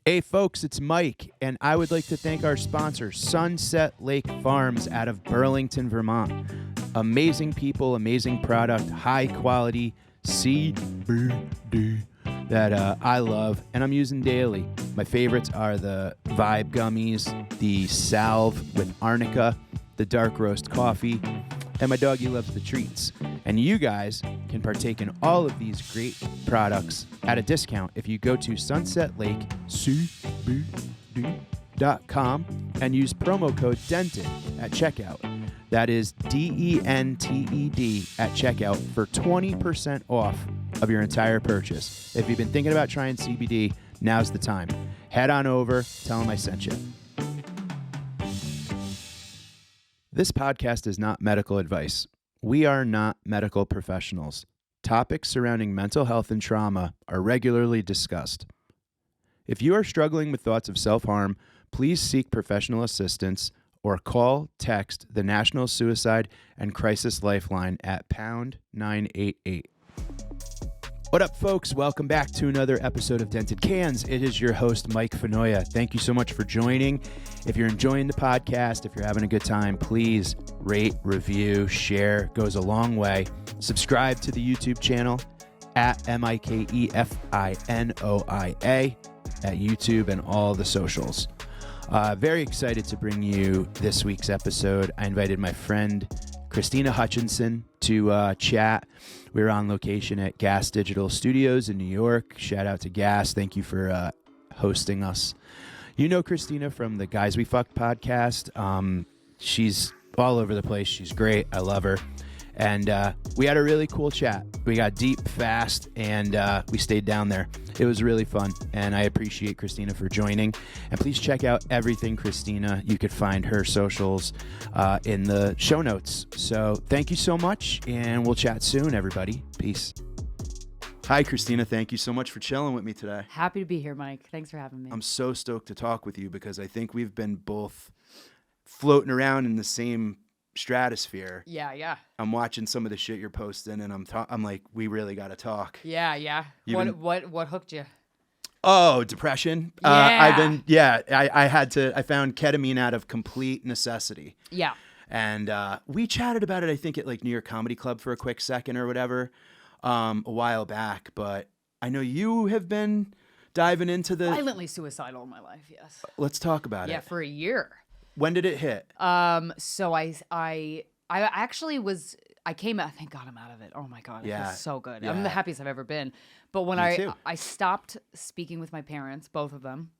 Hey folks, it's Mike, and I would like to thank our sponsor, Sunset Lake Farms out of Burlington, Vermont. Amazing people, amazing product, high quality CBD that I love and I'm using daily. My favorites are the Vibe Gummies, the Salve with Arnica, the Dark Roast Coffee, and my doggy loves the treats. And you guys can partake in all of these great products at a discount if you go to sunsetlakecbd.com and use promo code DENTED at checkout. That is DENTED at checkout for 20% off of your entire purchase. If you've been thinking about trying CBD, now's the time. Head on over, tell them I sent you. This podcast is not medical advice. We are not medical professionals. Topics surrounding mental health and trauma are regularly discussed. If you are struggling with thoughts of self-harm, please seek professional assistance or call, text the National Suicide and Crisis Lifeline at pound 988. What up, folks? Welcome back to another episode of Dented Cans. It is your host, Mike Fenoya. Thank you so much for joining. If you're enjoying the podcast, if you're having a good time, please rate, review, share. Goes a long way. Subscribe to the YouTube channel at MikeFinoia at YouTube and all the socials. Very excited to bring you this week's episode. I invited my friend Krystyna Hutchinson to chat. We were on location at Gas Digital Studios in New York. Shout out to Gas. Thank you for hosting us. You know Krystyna from the Guys We Fucked podcast. She's all over the place. She's great. I love her. And we had a really cool chat. We got deep fast, and we stayed down there. It was really fun, and I appreciate Krystyna for joining. And please check out everything Krystyna. You could find her socials in the show notes. So thank you so much, and we'll chat soon, everybody. Peace. Hi, Krystyna. Thank you so much for chilling with me today. Happy to be here, Mike. Thanks for having me. I'm so stoked to talk with you because I think we've been both floating around in the same stratosphere. Yeah. I'm watching some of the shit you're posting, and I'm like, we really got to talk. Yeah. What hooked you? Oh, depression. Yeah. I found ketamine out of complete necessity. Yeah. And we chatted about it, I think, at like New York Comedy Club for a quick second or whatever, a while back. But I know you have been diving into the Violently suicidal in my life, yes. Let's talk about it. Yeah, for a year. When did it hit? So I actually was. I came out. Thank God I'm out of it. Oh my God, it feels so good. Yeah. I'm the happiest I've ever been. But when I stopped speaking with my parents, both of them,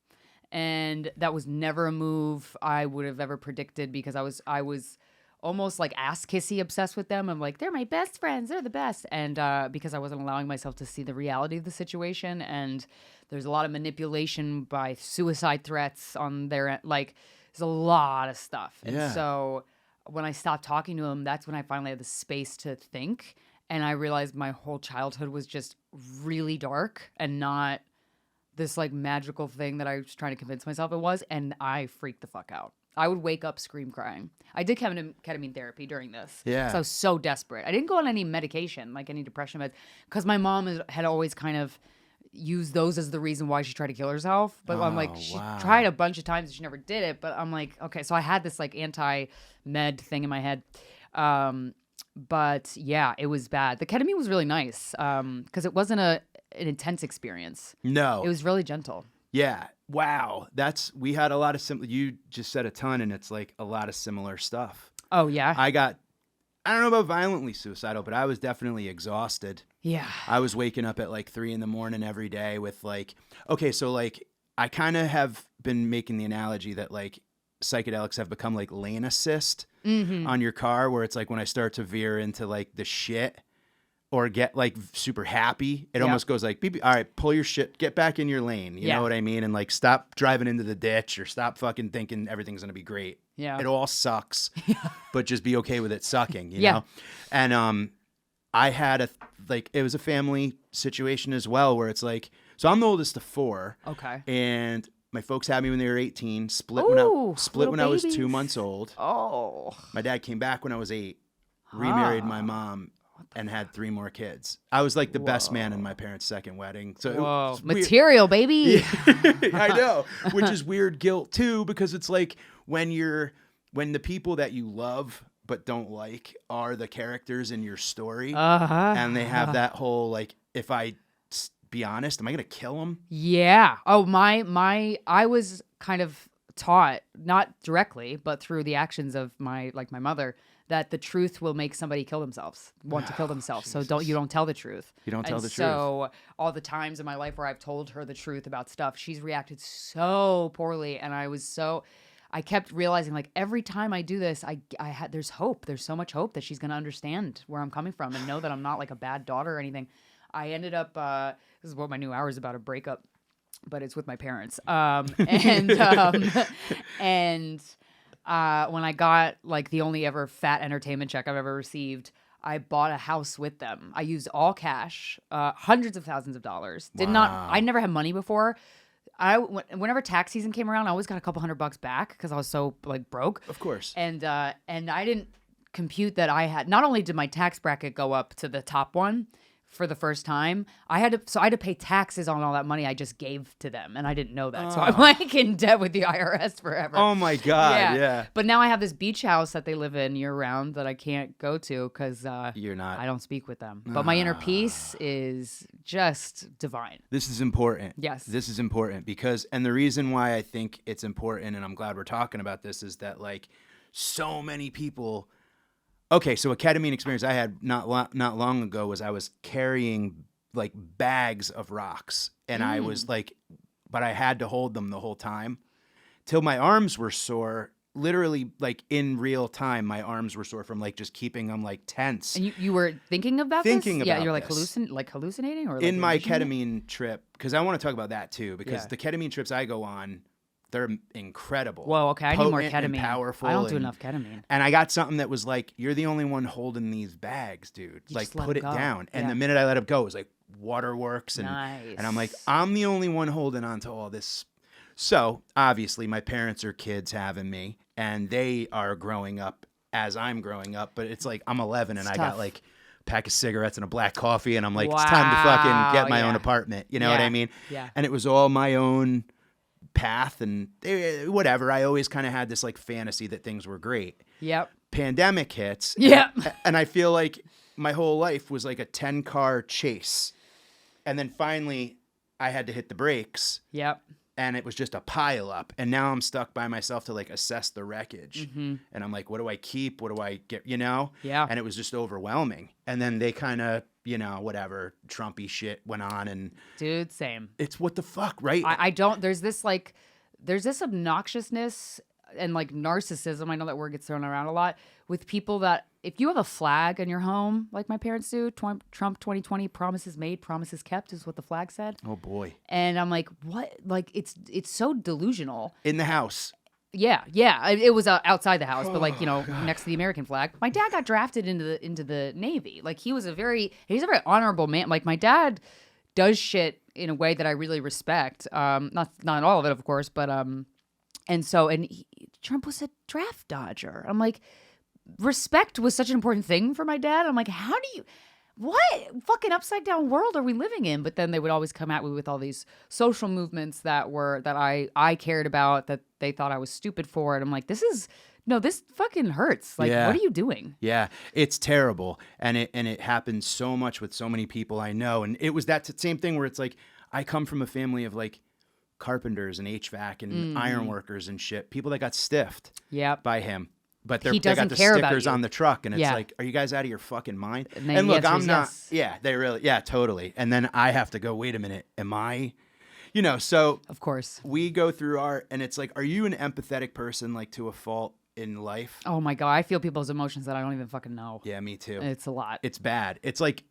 and that was never a move I would have ever predicted because I was almost like ass kissy obsessed with them. I'm like, they're my best friends. They're the best. And because I wasn't allowing myself to see the reality of the situation, and there's a lot of manipulation by suicide threats on their end. Like, there's a lot of stuff. And so when I stopped talking to him, that's when I finally had the space to think. And I realized my whole childhood was just really dark and not this like magical thing that I was trying to convince myself it was. And I freaked the fuck out. I would wake up scream crying. I did ketamine therapy during this. Yeah. So I was so desperate. I didn't go on any medication, like any depression meds, because my mom had always kind of used those as the reason why she tried to kill herself. But I'm like, she tried a bunch of times and she never did it. But I'm like, okay. So I had this like anti-med thing in my head. But yeah, it was bad. The ketamine was really nice because it wasn't an intense experience. No. It was really gentle. Yeah. Wow. We had a lot of you just said a ton, and it's like a lot of similar stuff. Oh, yeah? I don't know about violently suicidal, but I was definitely exhausted. Yeah. I was waking up at like 3 a.m. every day with like, okay, so like I kind of have been making the analogy that like psychedelics have become like lane assist on your car, where it's like when I start to veer into like the shit or get like super happy, it almost goes like, all right, pull your shit, get back in your lane. You know what I mean? And like stop driving into the ditch or stop fucking thinking everything's going to be great. Yeah. It all sucks, but just be okay with it sucking, you know? And I had it was a family situation as well, where it's like, so I'm the oldest of 4. Okay. And my folks had me when they were 18, split when I was 2 months old. Oh. My dad came back when I was 8, remarried my mom. and had 3 more kids. I was like the best man in my parents' second wedding. So material, baby. I know, which is weird guilt too, because it's like when the people that you love but don't like are the characters in your story, and they have that whole like, if I be honest, am I gonna kill them? Yeah. Oh, I was kind of taught, not directly, but through the actions of my mother, that the truth will make somebody kill themselves, want to kill themselves. So you don't tell the truth. You don't tell the truth. So all the times in my life where I've told her the truth about stuff, she's reacted so poorly, and I kept realizing, like, every time I do this, there's hope. There's so much hope that she's gonna understand where I'm coming from and know that I'm not like a bad daughter or anything. I ended up. This is what my new hour is about, a breakup, but it's with my parents. And when I got like the only ever fat entertainment check I've ever received, I bought a house with them. I used all cash, hundreds of thousands of dollars. I never had money before. Whenever tax season came around, I always got a couple $100 back because I was so like broke. Of course. And I didn't compute that I had. Not only did my tax bracket go up to the top one for the first time, I had to pay taxes on all that money I just gave to them, and I didn't know that. So I'm like in debt with the IRS forever. Oh my God, yeah. But now I have this beach house that they live in year round that I can't go to because you're not. I don't speak with them. But my inner peace is just divine. This is important. Yes. This is important because, and the reason why I think it's important, and I'm glad we're talking about this, is that like so many people. Okay, so a ketamine experience I had not long ago was I was carrying like bags of rocks, and I was like, but I had to hold them the whole time till my arms were sore. Literally, like in real time, my arms were sore from like just keeping them like tense. And you were thinking about this? Yeah, you're like hallucinating or like in my ketamine trip, because I want to talk about that too, because the ketamine trips I go on, they're incredible. Whoa, okay, I need more ketamine. And powerful. I don't do enough ketamine. And I got something that was like, you're the only one holding these bags, dude. You like, just put it down. And the minute I let it go, it was like waterworks. And, and I'm like, I'm the only one holding on to all this. So, obviously, my parents are kids having me, and they are growing up as I'm growing up. But it's like, I'm 11, and I got like a pack of cigarettes and a black coffee, and I'm like, it's time to fucking get my own apartment. You know what I mean? Yeah. And it was all my own path and whatever. I always kind of had this like fantasy that things were great. Yep. Pandemic hits. Yep. And I feel like my whole life was like a 10-car chase. And then finally I had to hit the brakes. Yep. And it was just a pile up. And now I'm stuck by myself to like assess the wreckage. Mm-hmm. And I'm like, what do I keep? What do I get? You know? Yeah. And it was just overwhelming. And then they kind of, you know, whatever Trumpy shit went on, and dude, same. It's what the fuck, right? I don't. There's this obnoxiousness and like narcissism. I know that word gets thrown around a lot with people that if you have a flag in your home, like my parents do, Trump 2020, promises made, promises kept is what the flag said. Oh boy. And I'm like, what? Like it's so delusional. In the house. Yeah. It was outside the house, but like, you know, next to the American flag. My dad got drafted into the Navy. Like he's a very honorable man. Like my dad does shit in a way that I really respect. Not all of it, of course, but Trump was a draft dodger. I'm like, respect was such an important thing for my dad. I'm like, what fucking upside down world are we living in? But then they would always come at me with all these social movements that I cared about, that they thought I was stupid for. And I'm like, this fucking hurts. Like, what are you doing? Yeah, it's terrible. And it happens so much with so many people I know. And it was that same thing where it's like, I come from a family of like carpenters and HVAC and iron workers and shit. People that got stiffed by him. But they got the stickers on the truck, and it's like, are you guys out of your fucking mind? And look, I'm not. Yes. Yeah, they really. Yeah, totally. And then I have to go. Wait a minute. Am I? You know. So of course we go through and it's like, are you an empathetic person, like to a fault in life? Oh my God, I feel people's emotions that I don't even fucking know. Yeah, me too. It's a lot. It's bad. It's like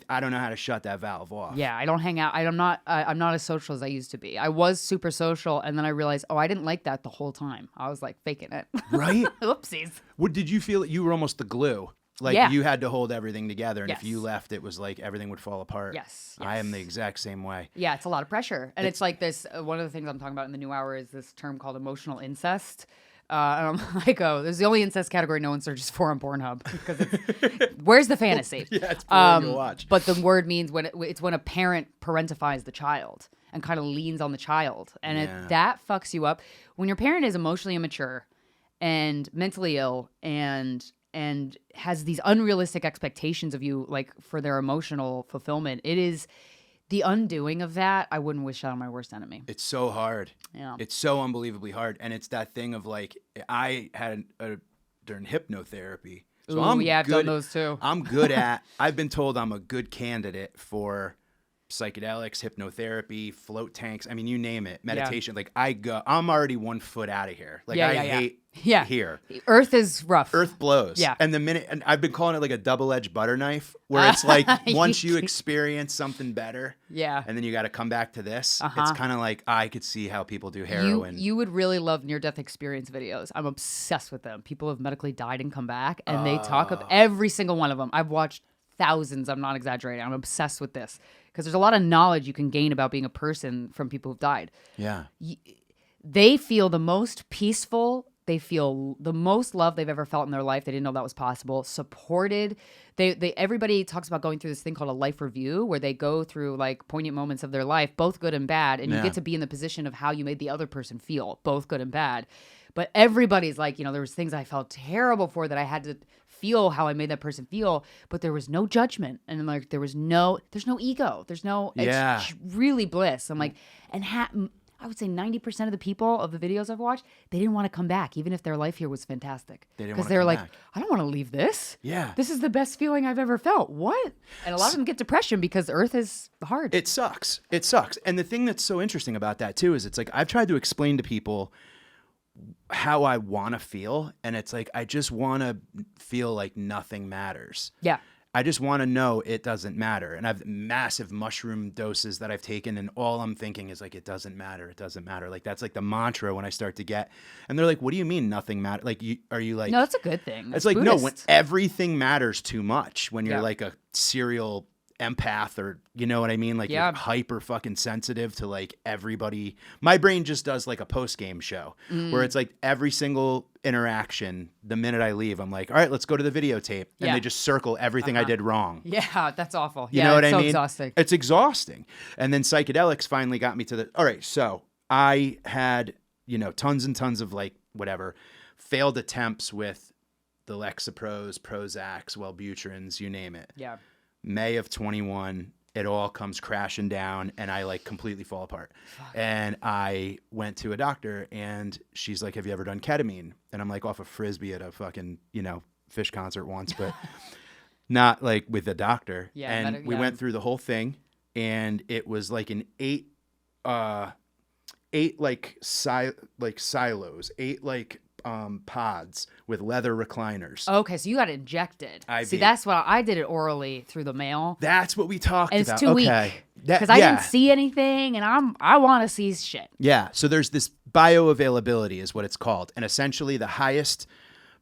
I don't know how to shut that valve off. Yeah, I don't hang out. I'm not as social as I used to be. I was super social, and then I realized, I didn't like that the whole time. I was like faking it. Right? Oopsies. What did you feel? You were almost the glue. Like you had to hold everything together, and if you left, it was like everything would fall apart. Yes. I am the exact same way. Yeah, it's a lot of pressure, and it's like this. One of the things I'm talking about in the new hour is this term called emotional incest. And I'm like, oh, this is the only incest category no one searches for on Pornhub because where's the fantasy? Yeah, it's boring to watch. But the word means it's when a parent parentifies the child and kind of leans on the child, and that fucks you up when your parent is emotionally immature and mentally ill and has these unrealistic expectations of you, like for their emotional fulfillment. It is the undoing of that. I wouldn't wish that on my worst enemy. It's so hard. Yeah. It's so unbelievably hard. And it's that thing of like, I had during hypnotherapy. So I've done those too. I've been told I'm a good candidate for psychedelics, hypnotherapy, float tanks. I mean, you name it, meditation. Like I'm already 1 foot out of here. Like I hate here. Earth is rough. Earth blows. Yeah. And I've been calling it like a double-edged butter knife, where it's like once you experience something better, and then you got to come back to this. It's kind of like I could see how people do heroin. You would really love near-death experience videos. I'm obsessed with them. People have medically died and come back, and they talk about every single one of them. I've watched thousands. I'm not exaggerating. I'm obsessed with this because there's a lot of knowledge you can gain about being a person from people who've died. Yeah. They feel the most peaceful. They feel the most love they've ever felt in their life. They didn't know that was possible. Supported. Everybody talks about going through this thing called a life review, where they go through like poignant moments of their life, both good and bad, and you get to be in the position of how you made the other person feel, both good and bad. But everybody's like, there was things I felt terrible for that I had to feel how I made that person feel, but there was no judgment, and like there's no ego, it's really bliss. I'm like, and I would say 90% of the people of the videos I've watched, they didn't want to come back, even if their life here was fantastic. Because they're like, I don't want to leave this. Yeah. This is the best feeling I've ever felt. What? And a lot of them get depression because Earth is hard. It sucks. And the thing that's so interesting about that too is it's like I've tried to explain to people how I want to feel, and it's like I just want to feel like nothing matters. Yeah. I just want to know it doesn't matter. And I've massive mushroom doses that I've taken, and all I'm thinking is like, it doesn't matter. It doesn't matter. Like, that's like the mantra when I start to get, and they're like, what do you mean nothing matters? Like, are you like, no, that's a good thing. It's like, Buddhist. No, when everything matters too much, when you're like a serial empath, or you know what I mean? Like you're hyper fucking sensitive to like everybody. My brain just does like a post-game show where it's like every single interaction, the minute I leave, I'm like, all right, let's go to the videotape. And they just circle everything I did wrong. Yeah, that's awful. You know what I mean? Exhausting. It's exhausting. And then psychedelics finally got me to all right, so I had, tons and tons of like whatever, failed attempts with the Lexapros, Prozacs, Wellbutrins, you name it. Yeah. May of 21, it all comes crashing down, and I like completely fall apart. And I went to a doctor, and she's like, have you ever done ketamine? And I'm like off a Frisbee at a fucking, Fish concert once, but not like with a doctor. Yeah, and we went through the whole thing, and it was like an eight silos, 8 pods with leather recliners. Okay, so you got injected. See, that's what I did it orally through the mail. That's what we talked about. It's too weak because I didn't see anything, and I want to see shit. Yeah. So there's this bioavailability, is what it's called, and essentially the highest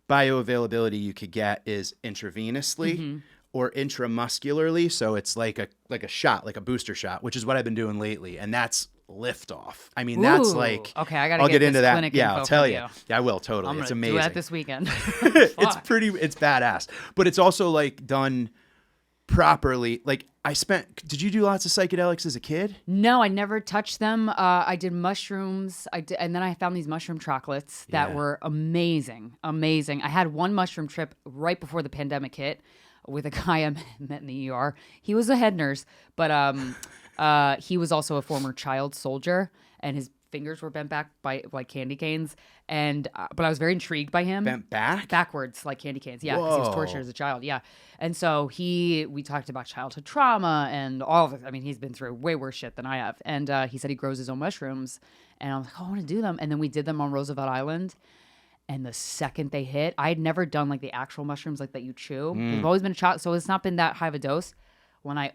bioavailability you could get is intravenously or intramuscularly. So it's like a shot, like a booster shot, which is what I've been doing lately, and that's liftoff. I mean, that's like, okay, I'll get into that. Yeah, I'll tell you. Yeah, I will totally. It's amazing. Do that this weekend. It's badass. But it's also like done properly. Like did you do lots of psychedelics as a kid? No, I never touched them. I did mushrooms. And then I found these mushroom chocolates that were amazing. Amazing. I had one mushroom trip right before the pandemic hit with a guy I met in the ER. He was a head nurse, but he was also a former child soldier, and his fingers were bent back by like candy canes. And but I was very intrigued by him. Bent back? Backwards, like candy canes. Yeah, because he was tortured as a child. Yeah. And so we talked about childhood trauma and all of it. I mean, he's been through way worse shit than I have. And he said he grows his own mushrooms. And I was like, I want to do them. And then we did them on Roosevelt Island. And the second they hit, I had never done like the actual mushrooms like that you chew. They've always been a child, so it's not been that high of a dose. When I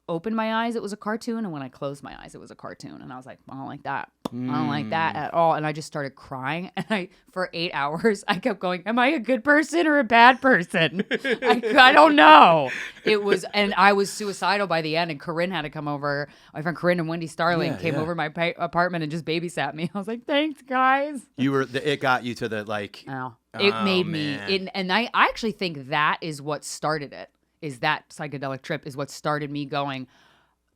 opened my eyes, it was a cartoon, and when I closed my eyes, it was a cartoon. And I was like, I don't like that. I don't like that at all. And I just started crying. And for 8 hours, I kept going, am I a good person or a bad person? I don't know. And I was suicidal by the end. And Corinne had to come over. My friend Corinne and Wendy Starling came over my apartment and just babysat me. I was like, thanks, guys. It got you to the like. Oh, it made me. And I actually think that is what started it. Is that psychedelic trip is what started me going,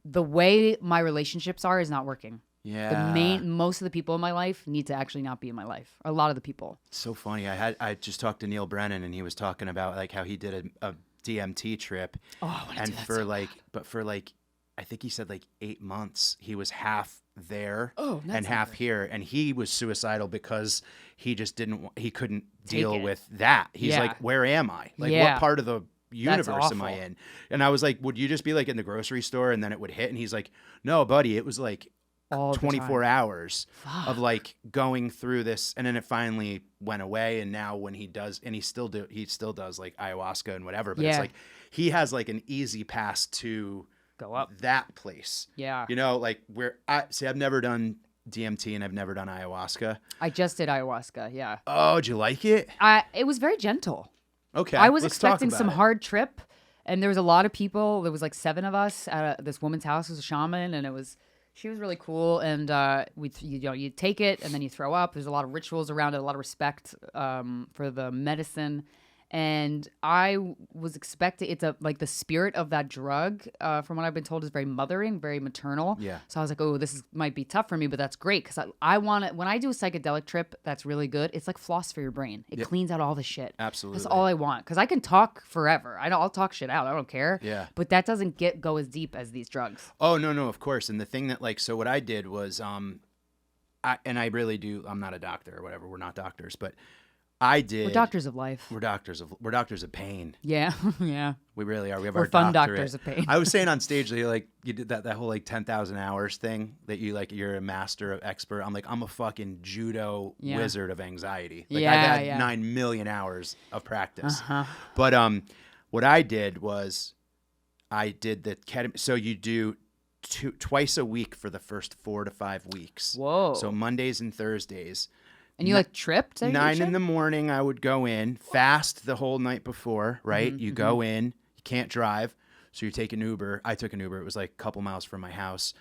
the way my relationships are is not working. Yeah. Most of the people in my life need to actually not be in my life. A lot of the people. So funny. I just talked to Neil Brennan and he was talking about like how he did a DMT trip. Oh, I want to do that for so like, bad. but for like, I think he said like 8 months, he was half there that's and half not here. And he was suicidal because he just he couldn't Take deal it. with that. He's Yeah. like, where am I? Like Yeah. what part of the universe am I awful. in? And I was like, would you just be like in the grocery store and then it would hit? And he's like, no, buddy, it was like All the 24 time. hours of like going through this, and then it finally went away. And now when he does, and he still does like ayahuasca and whatever, but it's like he has like an easy pass to Go up. that place. Yeah. You know, like where I've never done DMT and I've never done ayahuasca. I just did ayahuasca. Yeah. Oh, did you like it? It was very gentle. Okay. I was let's talk expecting about some it. hard trip, and there was a lot of people. There was like 7 of us at this woman's house. It was a shaman, and she was really cool. And you take it, and then you throw up. There's a lot of rituals around it, a lot of respect for the medicine. And I was expecting it's like the spirit of that drug, from what I've been told, is very mothering, very maternal. Yeah. So I was like, oh, might be tough for me, but that's great because I want to. When I do a psychedelic trip, that's really good. It's like floss for your brain. It cleans out all the shit. Absolutely. That's all I want because I can talk forever. I'll talk shit out. I don't care. Yeah. But that doesn't go as deep as these drugs. Oh, no, of course. And the thing that like, so what I did was, I really do, I'm not a doctor or whatever. We're not doctors, but I did. We're doctors of life. We're doctors of pain. Yeah. Yeah. We really are. We have We're our fun doctorate. doctors of pain. I was saying on stage that you did that whole like 10,000 hours thing that you're a master of expert. I'm like, I'm a fucking judo wizard of anxiety. Like I've had 9 million hours of practice. But what I did was I did the ketamine. So you do twice a week for the first 4 to 5 weeks. Whoa. So Mondays and Thursdays. And you like tripped? 9 in the morning, I would go in, fast the whole night before, right? You go in, you can't drive, so you take an Uber. I took an Uber. It was like a couple miles from my house.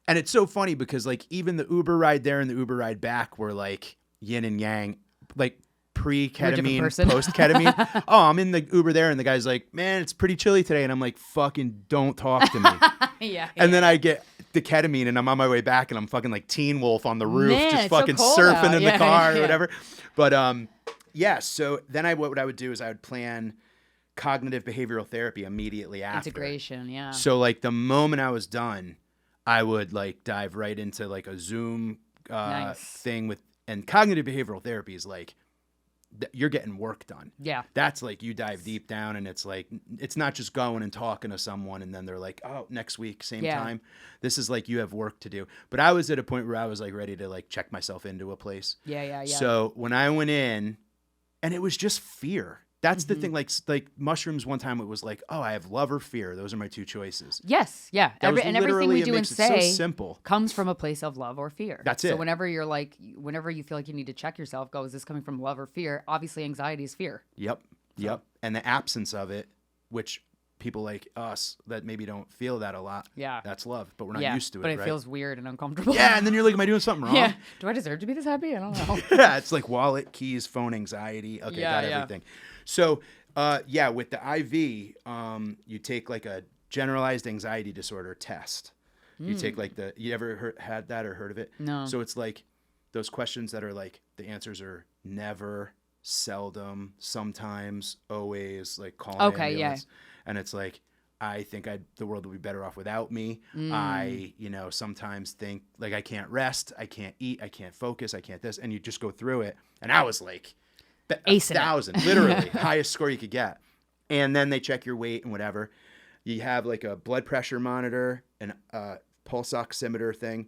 And it's so funny because like even the Uber ride there and the Uber ride back were like yin and yang, like pre-ketamine, post-ketamine. Oh, I'm in the Uber there and the guy's like, man, it's pretty chilly today. And I'm like, fucking don't talk to me. And then I get the ketamine and I'm on my way back and I'm fucking like Teen Wolf on the roof, just fucking surfing in the car or whatever. But so then what I would do is I would plan cognitive behavioral therapy immediately after. Integration, yeah. So like the moment I was done, I would like dive right into like a Zoom thing with, and cognitive behavioral therapy is like, you're getting work done. Yeah. That's like you dive deep down and it's like, it's not just going and talking to someone and then they're like, oh, next week, same time. This is like, you have work to do. But I was at a point where I was like ready to like check myself into a place. Yeah. So when I went in, and it was just fear. That's the thing. Like mushrooms one time it was like, oh, I have love or fear. Those are my 2 choices. Yes. Yeah. And everything we do and say so simple. comes from a place of love or fear. That's it. So whenever you feel like you need to check yourself, is this coming from love or fear? Obviously anxiety is fear. Yep. And the absence of it, which people like us that maybe don't feel that a lot. Yeah. That's love, but we're not used to it. But it right? feels weird and uncomfortable. Yeah. And then you're like, am I doing something wrong? Yeah. Do I deserve to be this happy? I don't know. Yeah. It's like wallet, keys, phone, anxiety. Okay. Got everything. So, with the IV, you take like a generalized anxiety disorder test. You take like you ever had that or heard of it? No. So it's like those questions that are like, the answers are never, seldom, sometimes, always, like calling ambulance. And it's like, I think the world would be better off without me. I, sometimes think like I can't rest, I can't eat, I can't focus, I can't this. And you just go through it. And I was like, 1,000, literally, highest score you could get. And then they check your weight and whatever. You have like a blood pressure monitor and a pulse oximeter thing.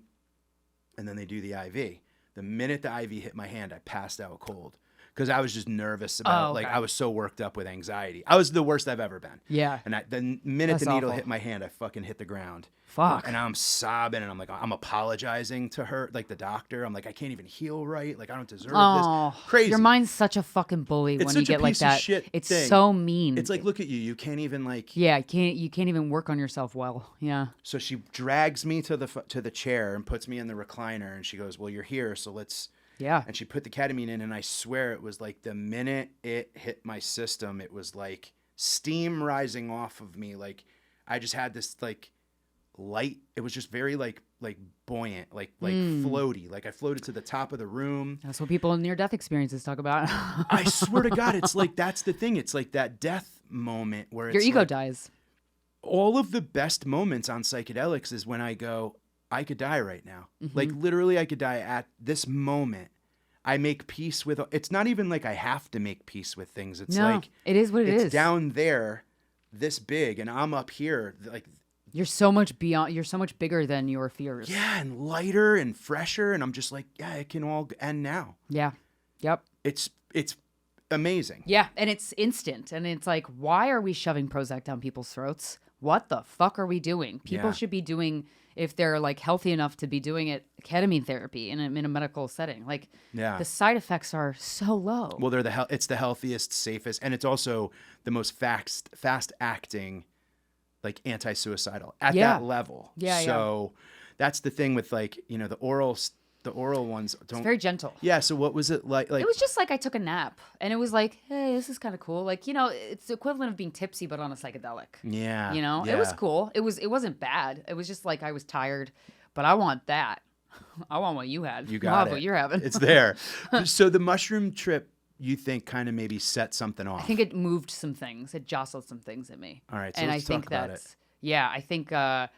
And then they do the IV. The minute the IV hit my hand, I passed out cold. because I was just nervous about like I was so worked up with anxiety. I was the worst I've ever been. Yeah. And the minute the needle awful. hit my hand, I fucking hit the ground. Fuck. And I'm sobbing and I'm apologizing to her, like the doctor. I'm like, I can't even heal right. Like I don't deserve this. Crazy. Your mind's such a fucking bully when you get like that. It's so mean. It's like, look at you. You can't even like. Yeah, you can't even work on yourself well. Yeah. So she drags me to the chair and puts me in the recliner, and she goes, "Well, you're here, so let's." Yeah. And she put the ketamine in, and I swear it was like the minute it hit my system, it was like steam rising off of me. Like I just had this like light. It was just very like buoyant, like floaty. Like I floated to the top of the room. That's what people in near-death experiences talk about. I swear to God, it's like that's the thing. It's like that death moment where your ego like, dies. All of the best moments on psychedelics is when I go, I could die right now. Like literally I could die at this moment. I make peace with, it's not even like I have to make peace with things. It's like, it is what it is. It's down there this big and I'm up here. Like you're so much bigger than your fears. Yeah. And lighter and fresher. And I'm just like, yeah, it can all end now. Yeah. Yep. It's amazing. Yeah. And it's instant. And it's like, why are we shoving Prozac down people's throats? What the fuck are we doing? People should be doing, if they're like healthy enough to be doing it, ketamine therapy in a medical setting. Like the side effects are so low. Well, it's the healthiest, safest, and it's also the most fast acting, like anti-suicidal at that level. Yeah. So that's the thing with like, you know, the oral ones don't. It's very gentle. Yeah. So what was it like? It was just like I took a nap and it was like, hey, this is kind of cool. Like, you know, it's the equivalent of being tipsy, but on a psychedelic. Yeah. You know, yeah. It was cool. It wasn't bad. It was just like I was tired, but I want that. I want what you had. You got it. What you're having. It's there. So the mushroom trip, you think kind of maybe set something off? I think it moved some things. It jostled some things in me. All right. So and let's I think talk about that's, it. Yeah, I think I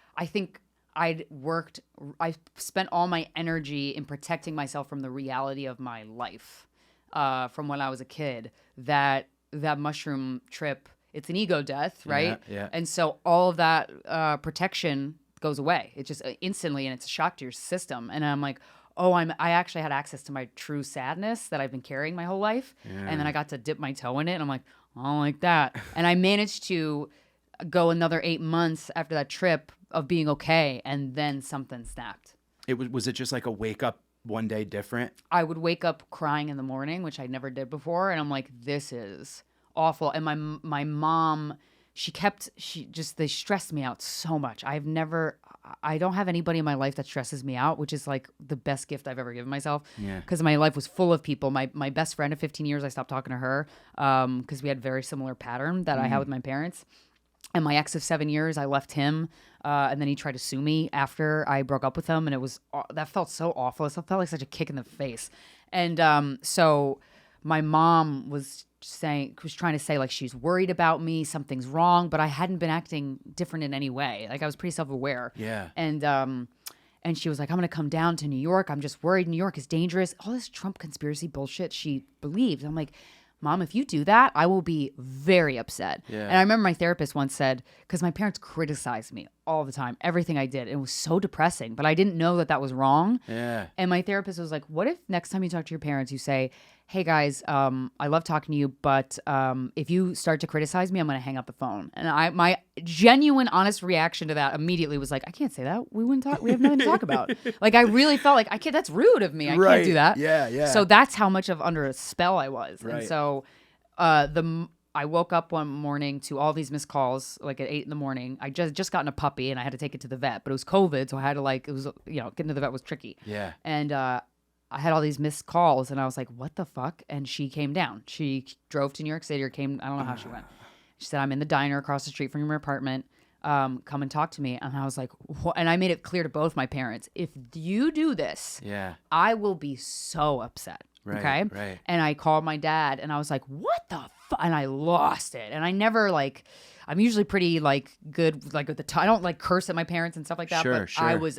spent all my energy in protecting myself from the reality of my life from when I was a kid. That mushroom trip, it's an ego death, right? Yeah. And so all of that protection goes away. It just instantly, and it's a shock to your system. And I'm like, oh, I actually had access to my true sadness that I've been carrying my whole life. Yeah. And then I got to dip my toe in it, and I'm like, I don't like that. And I managed to go another 8 months after that trip of being okay, and then something snapped. Was it just like a wake up one day different? I would wake up crying in the morning, which I never did before, and I'm like, this is awful. And my mom, they stressed me out so much. I don't have anybody in my life that stresses me out, which is like the best gift I've ever given myself. Yeah. Because my life was full of people. My best friend of 15 years, I stopped talking to her because we had very similar pattern that I had with my parents. And my ex of 7 years, I left him, and then he tried to sue me after I broke up with him, and that felt so awful. It felt like such a kick in the face. And so my mom was trying to say like she's worried about me, something's wrong, but I hadn't been acting different in any way. Like I was pretty self-aware. Yeah. And she was like, I'm going to come down to New York. I'm just worried. New York is dangerous. All this Trump conspiracy bullshit she believed. I'm like, Mom, if you do that, I will be very upset. Yeah. And I remember my therapist once said, because my parents criticized me all the time, everything I did. It was so depressing, but I didn't know that was wrong. Yeah. And my therapist was like, what if next time you talk to your parents, you say, hey guys, I love talking to you, but if you start to criticize me, I'm going to hang up the phone. And my genuine, honest reaction to that immediately was like, I can't say that. We wouldn't talk. We have nothing to talk about. Like I really felt like that's rude of me. I can't do that. Yeah. So that's how much of under a spell I was. Right. And so I woke up one morning to all these missed calls, like at 8 a.m. I just gotten a puppy and I had to take it to the vet, but it was COVID, so I had to getting to the vet was tricky. Yeah. And I had all these missed calls, and I was like, what the fuck? And she came down. She drove to New York City, I don't know how she went. She said, I'm in the diner across the street from your apartment. Come and talk to me. And I was like, what? And I made it clear to both my parents, if you do this, I will be so upset. Right, okay. Right. And I called my dad, and I was like, what the fuck? And I lost it. And I never I'm usually pretty good, at the time. I don't curse at my parents and stuff like that. Sure.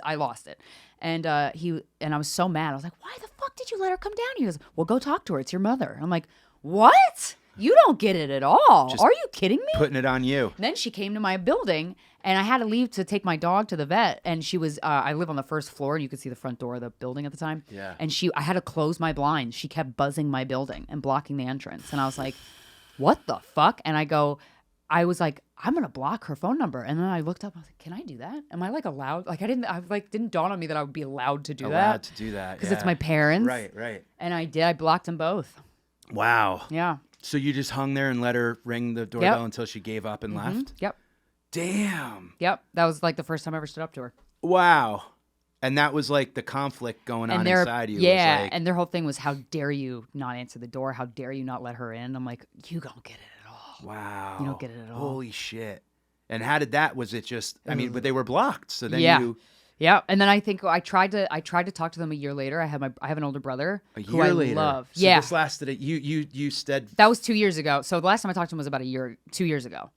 I lost it. And I was so mad. I was like, why the fuck did you let her come down here? He goes, well, go talk to her. It's your mother. And I'm like, what? You don't get it at all. Are you kidding me? Putting it on you. Then she came to my building, and I had to leave to take my dog to the vet. And she was, I live on the first floor, and you could see the front door of the building at the time. Yeah. And I had to close my blinds. She kept buzzing my building and blocking the entrance. And I was like, what the fuck? And I was like, I'm going to block her phone number. And then I looked up, I was like, can I do that? Am I like allowed? Like, didn't dawn on me that I would be allowed to do that. Allowed to do that. Because it's my parents. Right. And I did. I blocked them both. Wow. Yeah. So you just hung there and let her ring the doorbell until she gave up and left? Yep. Damn. Yep. That was like the first time I ever stood up to her. Wow. And that was like the conflict going on inside you. Yeah. Like, and their whole thing was, how dare you not answer the door? How dare you not let her in? I'm like, you don't get it at all. wow. You don't get it at all. Holy shit. And how did that, was it just, I mean, but they were blocked. So then Yeah, and then I think I tried to talk to them a year later. I have an older brother who I love. So this lasted. You said that was 2 years ago. So the last time I talked to him was about 2 years ago.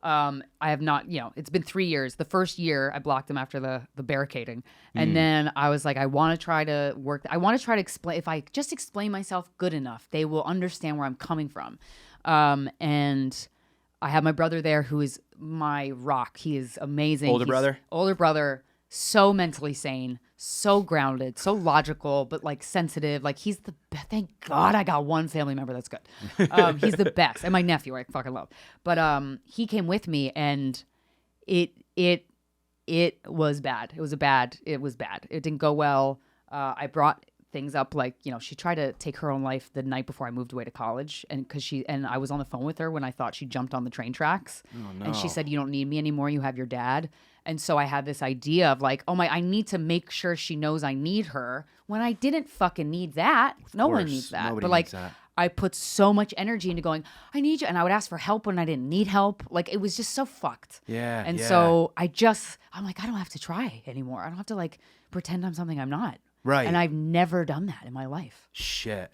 I have not, it's been 3 years. The first year I blocked him after the barricading, and then I was like, I want to try to work. I want to try to explain. If I just explain myself good enough, they will understand where I'm coming from. And I have my brother there, who is my rock. He is amazing. Older brother. So mentally sane, so grounded, so logical, but like sensitive. Like he's the best. Thank God I got one family member that's good. He's the best. And my nephew, I fucking love. But he came with me, and it was bad. It was bad. It didn't go well. I brought things up like, she tried to take her own life the night before I moved away to college, and I was on the phone with her when I thought she jumped on the train tracks. Oh, no. And she said, "You don't need me anymore. You have your dad." And so I had this idea of like, I need to make sure she knows I need her, when I didn't fucking need that. No one needs that. Nobody but like, needs that. I put so much energy into going, I need you. And I would ask for help when I didn't need help. Like, it was just so fucked. Yeah. And so I'm like, I don't have to try anymore. I don't have to like pretend I'm something I'm not. Right. And I've never done that in my life. Shit.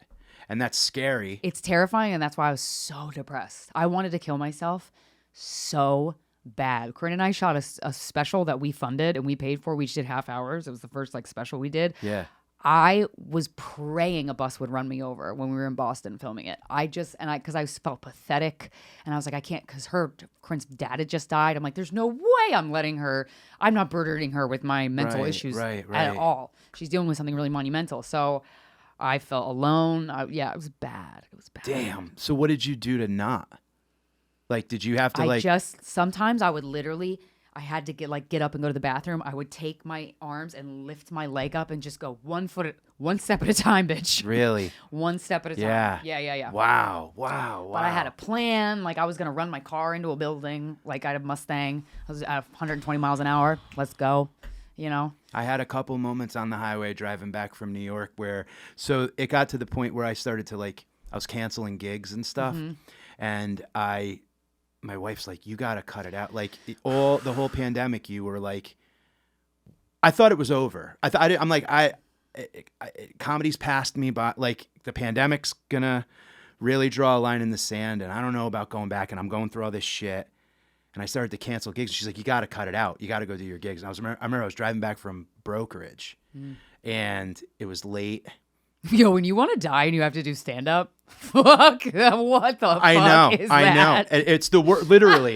And that's scary. It's terrifying. And that's why I was so depressed. I wanted to kill myself so bad. Corinne and I shot a special that we funded and we paid for. We just did half hours. It was the first like special we did. Yeah. I was praying a bus would run me over when we were in Boston filming it. Because I felt pathetic, and I was like, I can't, because Corinne's dad had just died. I'm like, there's no way I'm not burdening her with my mental issues at all. She's dealing with something really monumental. So I felt alone. It was bad. It was bad. Damn. So what did you do to not? Like, did you have to sometimes I would literally, I had to get up and go to the bathroom. I would take my arms and lift my leg up and just go one step at a time, bitch. Really? One step at a time. Yeah. Wow. But I had a plan. Like, I was going to run my car into a building. Like, I had a Mustang. I was at 120 miles an hour. Let's go. I had a couple moments on the highway driving back from New York so it got to the point where I started to I was canceling gigs and stuff. Mm-hmm. And my wife's like, you got to cut it out. Like the whole pandemic, you were like, I thought it was over. I'm like, comedy's passed me by. Like the pandemic's gonna really draw a line in the sand, and I don't know about going back. And I'm going through all this shit, and I started to cancel gigs. She's like, you got to cut it out. You got to go do your gigs. And I remember I was driving back from brokerage, and it was late. Yo, when you want to die and you have to do stand up, fuck, what the fuck is that? I know. It's the word, literally.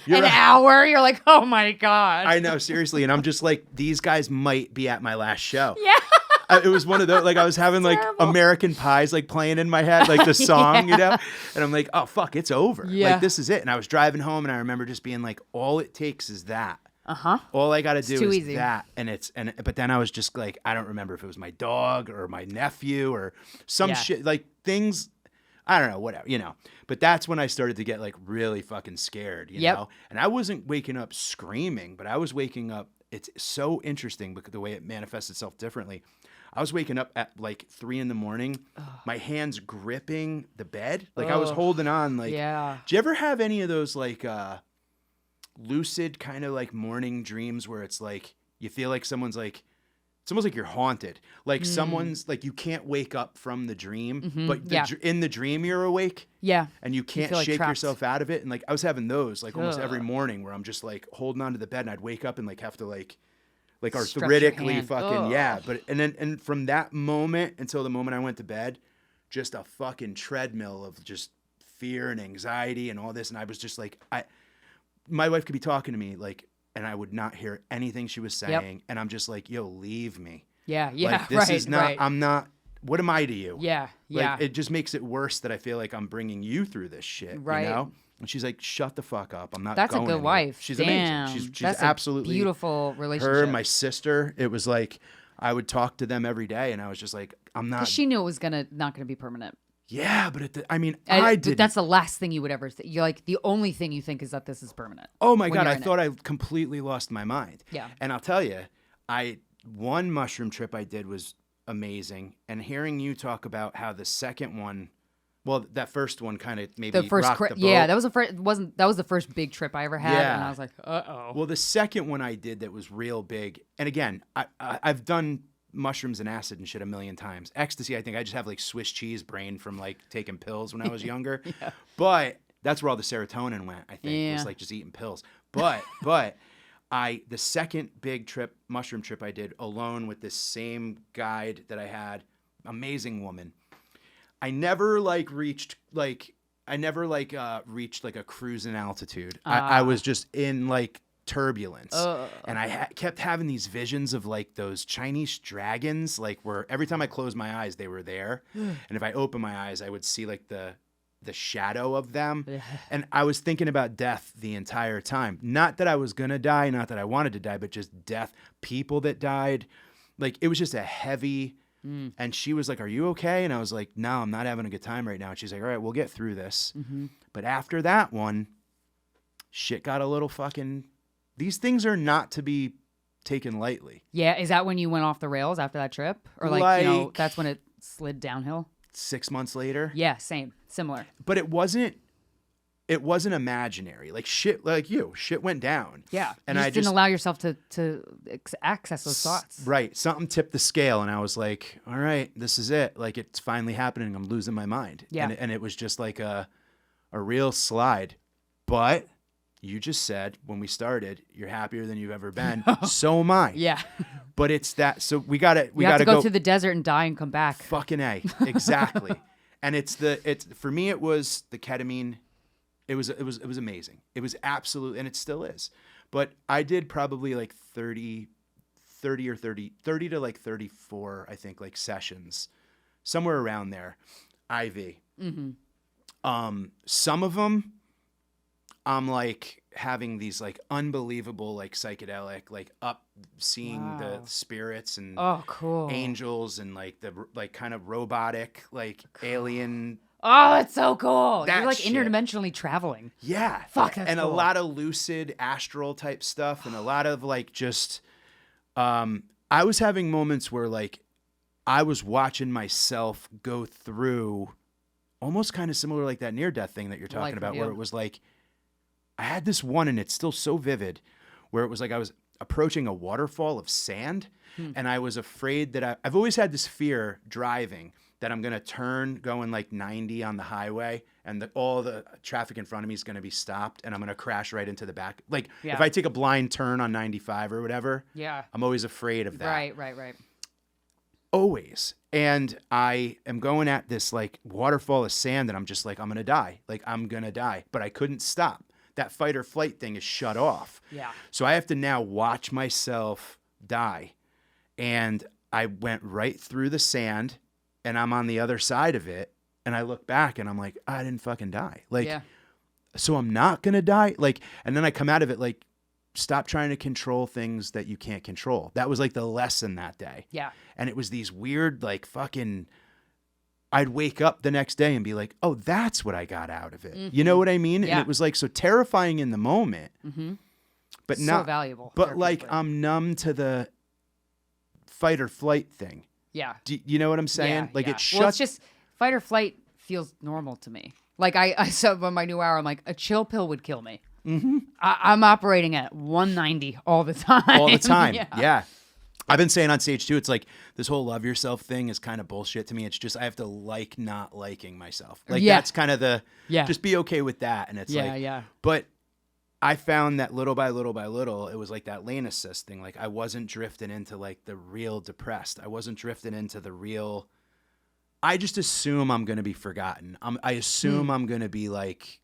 An hour, you're like, oh my God. I know, seriously. And I'm just like, these guys might be at my last show. Yeah. It was one of those, like I was having like American Pies like playing in my head, like the song, And I'm like, oh fuck, it's over. Yeah. Like this is it. And I was driving home and I remember just being like, all it takes is that. All I got to do is easy. that. But then I was just like, I don't remember if it was my dog or my nephew or some shit, like things, I don't know, whatever, But that's when I started to get like really fucking scared, you know? And I wasn't waking up screaming, but I was waking up. It's so interesting because the way it manifests itself differently. I was waking up at like 3 a.m, my hands gripping the bed. Like I was holding on like, do you ever have any of those like, lucid kind of like morning dreams where it's like you feel like someone's like it's almost like you're haunted, like someone's like you can't wake up from the dream, but in the dream you're awake, and you can't shake yourself out of it. And like I was having those like almost every morning where I'm just like holding on to the bed and I'd wake up and like have to like arthritically fucking but and from that moment until the moment I went to bed, just a fucking treadmill of just fear and anxiety and all this. And I was just like, my wife could be talking to me like, and I would not hear anything she was saying. Yep. And I'm just like, yo, leave me. Yeah. Like, this is not, I'm not, what am I to you? Yeah. Like, it just makes it worse that I feel like I'm bringing you through this shit, you know? And she's like, shut the fuck up. I'm not That's going a good anywhere. wife. She's Damn. amazing. She's That's absolutely a beautiful relationship. Her, my sister, it was like, I would talk to them every day and I was just like, I'm not. 'Cause she knew it was not gonna be permanent. Yeah, but I did. That's the last thing you would ever think. You're like, the only thing you think is that this is permanent. Oh my God, I thought I completely lost my mind. Yeah. And I'll tell you, one mushroom trip I did was amazing. And hearing you talk about how the second one, well, that first one kind of maybe rocked the boat. Yeah, that was the first big trip I ever had, Yeah. and I was like, uh-oh. Well, the second one I did that was real big, and again, I've done mushrooms and acid and shit a million times. Ecstasy, I think I just have like Swiss cheese brain from like taking pills when I was younger. Yeah. But that's where all the serotonin went, I think. It was like just eating pills. But the second big mushroom trip I did alone with this same guide that I had, amazing woman. I never reached like a cruising altitude. I was just in like turbulence, and I kept having these visions of like those Chinese dragons, like where every time I closed my eyes they were there, and if I opened my eyes I would see like the shadow of them. And I was thinking about death the entire time. Not that I was gonna die, not that I wanted to die, but just death, people that died. Like it was just a heavy. And she was like, are you okay? And I was like, no, I'm not having a good time right now. And she's like, all right, we'll get through this. Mm-hmm. But after that one, shit got a little fucking, these things are not to be taken lightly. Yeah. Is that when you went off the rails after that trip? Or like that's when it slid downhill? 6 months later. Yeah, same. Similar. But it wasn't imaginary. Like shit went down. Yeah. And you didn't allow yourself to access those thoughts. Right. Something tipped the scale and I was like, all right, this is it. Like it's finally happening. I'm losing my mind. Yeah. And it was just like a real slide. But you just said when we started, you're happier than you've ever been. So am I. Yeah. But it's that. So we got to go through the desert and die and come back. Fucking A. Exactly. And for me, it was the ketamine. It was amazing. It was absolute, and it still is. But I did probably like 30 to like 34, I think, like sessions, somewhere around there, IV. Mm-hmm. Some of them, I'm like having these like unbelievable, like psychedelic, like seeing the spirits and angels and like the like kind of robotic, like alien. Oh, that's so cool. That You're like shit. interdimensionally traveling. Yeah. Fuck, that's and cool. A lot of lucid astral type stuff and a lot of like just I was having moments where like I was watching myself go through almost kind of similar like that near death thing that you're talking about where it was like I had this one and it's still so vivid where it was like I was approaching a waterfall of sand and I was afraid that I've always had this fear driving that I'm going to turn going like 90 on the highway and all the traffic in front of me is going to be stopped and I'm going to crash right into the back. Like if I take a blind turn on 95 or whatever, I'm always afraid of that. Right. Always. And I am going at this like waterfall of sand and I'm just like, I'm going to die. Like I'm going to die. But I couldn't stop. That fight or flight thing is shut off. Yeah. So I have to now watch myself die. And I went right through the sand and I'm on the other side of it. And I look back and I'm like, I didn't fucking die. Like, so I'm not going to die. Like, and then I come out of it like, stop trying to control things that you can't control. That was like the lesson that day. Yeah. And it was these weird, like fucking, I'd wake up the next day and be like, oh, that's what I got out of it. Mm-hmm. You know what I mean? Yeah. And it was like so terrifying in the moment, but so not valuable. But like I'm numb to the fight or flight thing. Yeah. Do you know what I'm saying? Like it shuts. Well, it's just fight or flight feels normal to me. Like I said on my new hour, I'm like a chill pill would kill me. Mm-hmm. I'm operating at 190 all the time. All the time. Yeah. I've been saying on stage too, it's like this whole love yourself thing is kind of bullshit to me. It's just I have to like not liking myself. Like that's kind of just be okay with that. And it's but I found that little by little by little, it was like that lane assist thing. Like I wasn't drifting into like the real depressed. I wasn't drifting into the real I just assume I'm going to be forgotten. I assume I'm going to be like,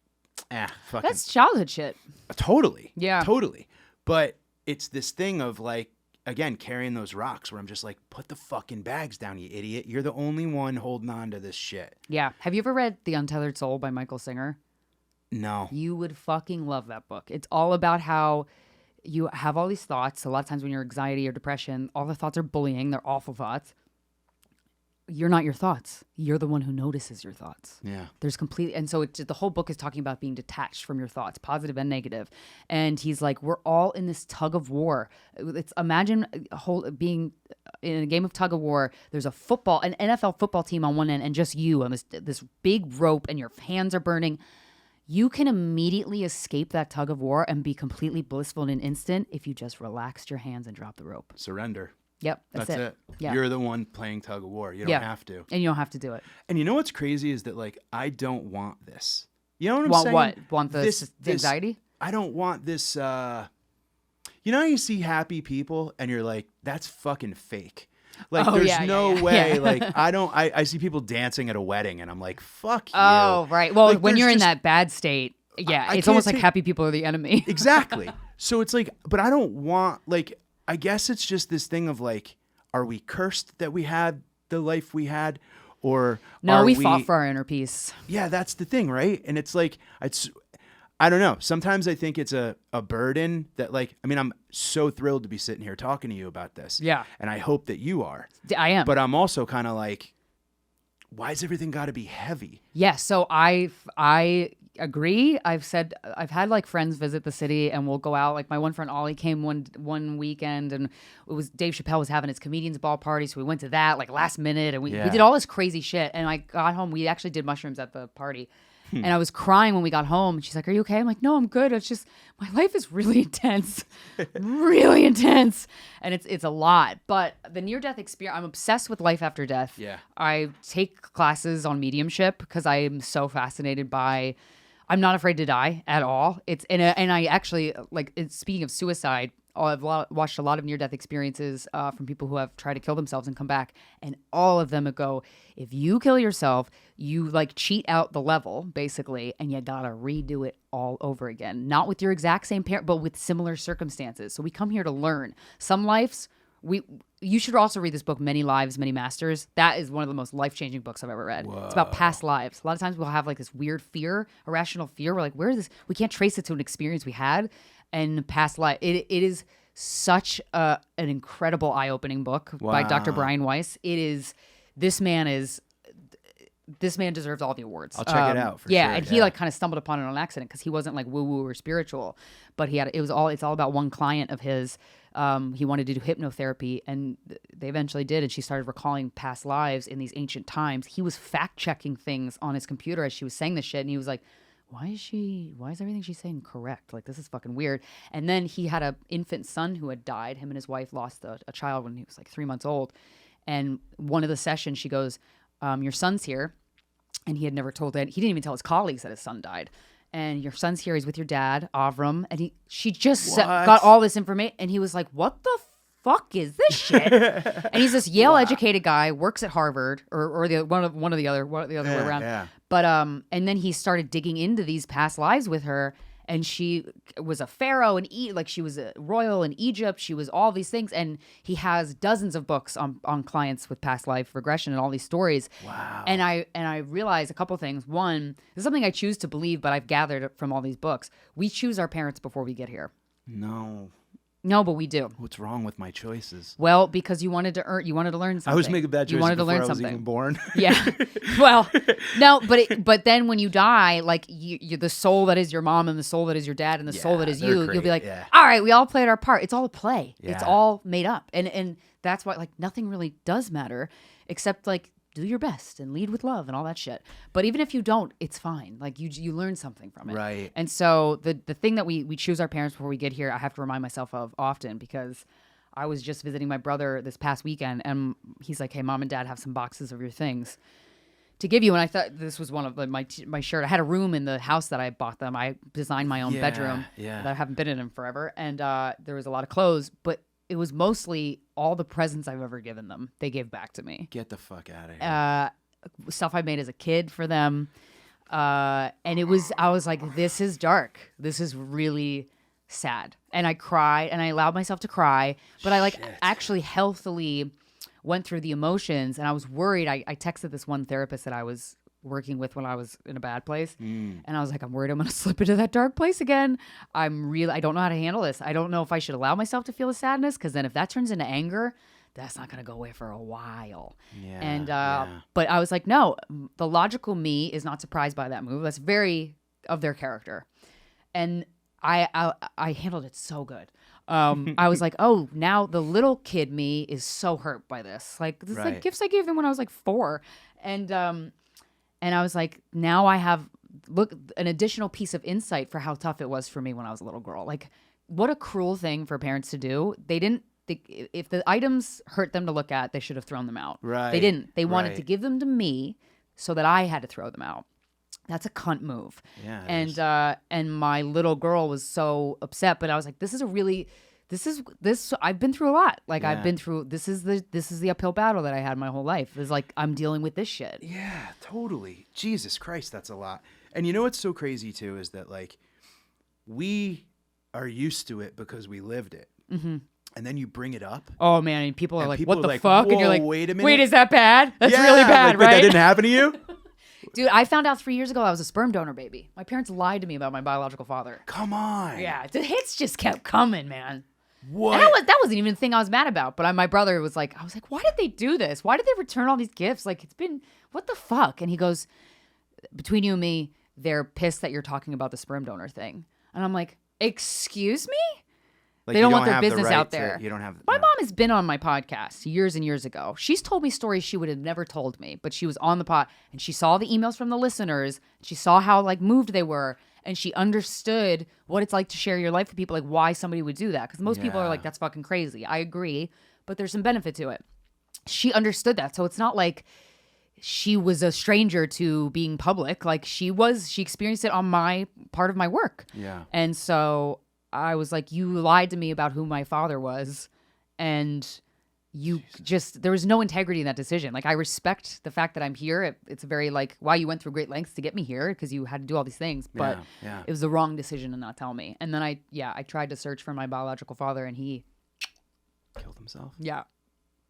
fucking. That's childhood shit. Totally. Yeah. Totally. But it's this thing of like, again, carrying those rocks where I'm just like, put the fucking bags down, you idiot. You're the only one holding on to this shit. Yeah. Have you ever read The Untethered Soul by Michael Singer? No. You would fucking love that book. It's all about how you have all these thoughts. A lot of times when you're anxiety or depression, all the thoughts are bullying. They're awful thoughts. You're not your thoughts. You're the one who notices your thoughts. Yeah. There's complete, and so the whole book is talking about being detached from your thoughts, positive and negative. And he's like, we're all in this tug of war. Imagine being in a game of tug of war. There's an NFL football team on one end, and just you on this big rope, and your hands are burning. You can immediately escape that tug of war and be completely blissful in an instant if you just relaxed your hands and dropped the rope. Surrender. Yep, that's it. Yeah. You're the one playing tug of war. You don't have to. And you don't have to do it. And you know what's crazy is that, like, I don't want this. You know what I'm saying? Want the anxiety? I don't want this. You know how you see happy people and you're like, that's fucking fake. Like, there's no way. Yeah. Like, I see people dancing at a wedding and I'm like, fuck you. Oh, right. Well, like, when you're in that bad state, it's almost like happy people are the enemy. Exactly. So it's like, but I don't want, like, I guess it's just this thing of like, are we cursed that we had the life we had? Or no, we fought for our inner peace. Yeah, that's the thing, right? And it's like, I don't know. Sometimes I think it's a burden that, like, I mean, I'm so thrilled to be sitting here talking to you about this. Yeah. And I hope that you are. I am. But I'm also kind of like, why's everything got to be heavy? Yeah. So I agree. I've had like friends visit the city and we'll go out. Like my one friend Ollie came one weekend and it was Dave Chappelle was having his comedians ball party. So we went to that like last minute and we did all this crazy shit. And I got home. We actually did mushrooms at the party. And I was crying when we got home. She's like, are you okay? I'm like, no, I'm good. It's just, my life is really intense, really intense. And it's a lot. But the near-death experience, I'm obsessed with life after death. Yeah. I take classes on mediumship because I am so fascinated by, I'm not afraid to die at all. And I actually, like, speaking of suicide, I've watched a lot of near-death experiences from people who have tried to kill themselves and come back. And all of them go, if you kill yourself, you like cheat out the level, basically, and you gotta redo it all over again. Not with your exact same parent, but with similar circumstances. So we come here to learn. Some lives, you should also read this book, Many Lives, Many Masters. That is one of the most life-changing books I've ever read. Whoa. It's about past lives. A lot of times we'll have like this weird fear, irrational fear. We're like, where is this? We can't trace it to an experience we had. And past life, it is such an incredible eye-opening book by Dr. Brian Weiss. This man deserves all the awards. I'll check it out for sure. Yeah, and he like kind of stumbled upon it on accident because he wasn't like woo-woo or spiritual, but it's all about one client of his. He wanted to do hypnotherapy, and they eventually did, and she started recalling past lives in these ancient times. He was fact-checking things on his computer as she was saying this shit, and he was like, why is everything she's saying correct? Like, this is fucking weird. And then he had an infant son who had died. Him and his wife lost a child when he was like 3 months old. And one of the sessions, she goes, your son's here. And he had never told it. He didn't even tell his colleagues that his son died. And your son's here. He's with your dad, Avram. And she just got all this information. And he was like, what the fuck is this shit? And he's this Yale-educated guy, works at Harvard, or the one of the other way around. Yeah. But and then he started digging into these past lives with her, and she was a pharaoh and like she was a royal in Egypt. She was all these things, and he has dozens of books on clients with past life regression and all these stories. Wow. And I realized a couple things. One, this is something I choose to believe, but I've gathered from all these books. We choose our parents before we get here. No, but we do. What's wrong with my choices? Well, because you wanted to learn something. I was making bad choices before I was even born. Yeah. Well, no, but then when you die, like you the soul that is your mom and the soul that is your dad and the soul that is you, you'll be like, all right, we all played our part. It's all a play. Yeah. It's all made up. And that's why like nothing really does matter except like do your best and lead with love and all that shit. But even if you don't, it's fine. Like you learn something from it. Right. And so the thing that we choose our parents before we get here, I have to remind myself of often because I was just visiting my brother this past weekend and he's like, hey, mom and dad have some boxes of your things to give you. And I thought this was one of my shirt. I had a room in the house that I bought them. I designed my own bedroom that I haven't been in forever. And there was a lot of clothes, but it was mostly all the presents I've ever given them. They gave back to me. Get the fuck out of here. stuff I made as a kid for them. And I was like, this is dark. This is really sad. And I cried and I allowed myself to cry, but I actually healthily went through the emotions, and I was worried. I texted this one therapist that I was working with when I was in a bad place. And I was like, I'm worried I'm going to slip into that dark place again. I don't know how to handle this. I don't know if I should allow myself to feel the sadness, because then if that turns into anger, that's not going to go away for a while. Yeah, and but I was like, no, the logical me is not surprised by that move. That's very of their character. And I handled it so good. I was like, oh, now the little kid me is so hurt by this. Like, this is like gifts I gave them when I was like 4. And I was like, now I have an additional piece of insight for how tough it was for me when I was a little girl. Like, what a cruel thing for parents to do. If the items hurt them to look at, they should have thrown them out. Right. They didn't. They wanted to give them to me so that I had to throw them out. That's a cunt move. Yeah. And my little girl was so upset, but I was like, I've been through a lot. Like, I've been through, this is the uphill battle that I had my whole life. It's like, I'm dealing with this shit. Yeah, totally. Jesus Christ, that's a lot. And you know what's so crazy too is that, like, we are used to it because we lived it. Mm-hmm. And then you bring it up. Oh man, and people are like, people what the like, fuck? And you're like, wait a minute. Wait, is that bad? That's really bad, like, right? That didn't happen to you? Dude, I found out 3 years ago I was a sperm donor baby. My parents lied to me about my biological father. Come on. Yeah, the hits just kept coming, man. What? And that wasn't even the thing I was mad about. But my brother was like, I was like, why did they do this? Why did they return all these gifts? Like, what the fuck? And he goes, between you and me, they're pissed that you're talking about the sperm donor thing. And I'm like, excuse me? Like, they don't want their business out there. You don't have. My mom has been on my podcast years and years ago. She's told me stories she would have never told me, but she was on the pod and she saw the emails from the listeners. She saw how moved they were, and she understood what it's like to share your life with people, like why somebody would do that. Because most people are like, that's fucking crazy. I agree, but there's some benefit to it. She understood that, so it's not like she was a stranger to being public. Like, she experienced it on my part of my work. Yeah, and so I was like, you lied to me about who my father was, and there was no integrity in that decision. Like, I respect the fact that I'm here. It's very like, wow, you went through great lengths to get me here because you had to do all these things, but it was the wrong decision to not tell me. And then I tried to search for my biological father, and he killed himself. Yeah.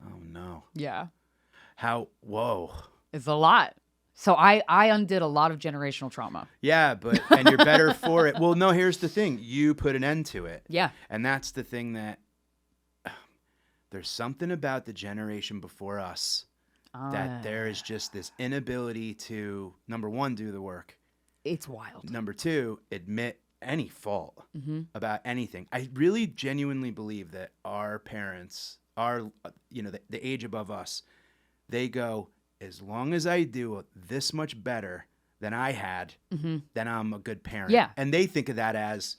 Oh no. Yeah. How? Whoa. It's a lot. So I undid a lot of generational trauma. Yeah, and you're better for it. Well, no, here's the thing. You put an end to it. Yeah. And that's the thing that there's something about the generation before us that there is just this inability to, number one, do the work. It's wild. Number two, admit any fault about anything. I really genuinely believe that our parents, the age above us, they go, as long as I do this much better than I had, then I'm a good parent. Yeah. And they think of that as,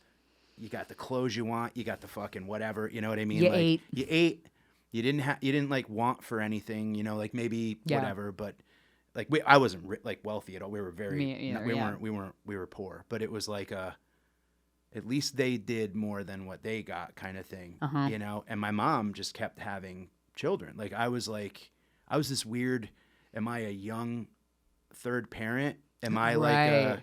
you got the clothes you want, you got the fucking whatever, you know what I mean? You ate. You didn't like want for anything, like maybe whatever, but like I wasn't wealthy at all. We were we were poor, but it was like at least they did more than what they got kind of thing, and my mom just kept having children. Like, I was this weird, am I a young third parent? Am I like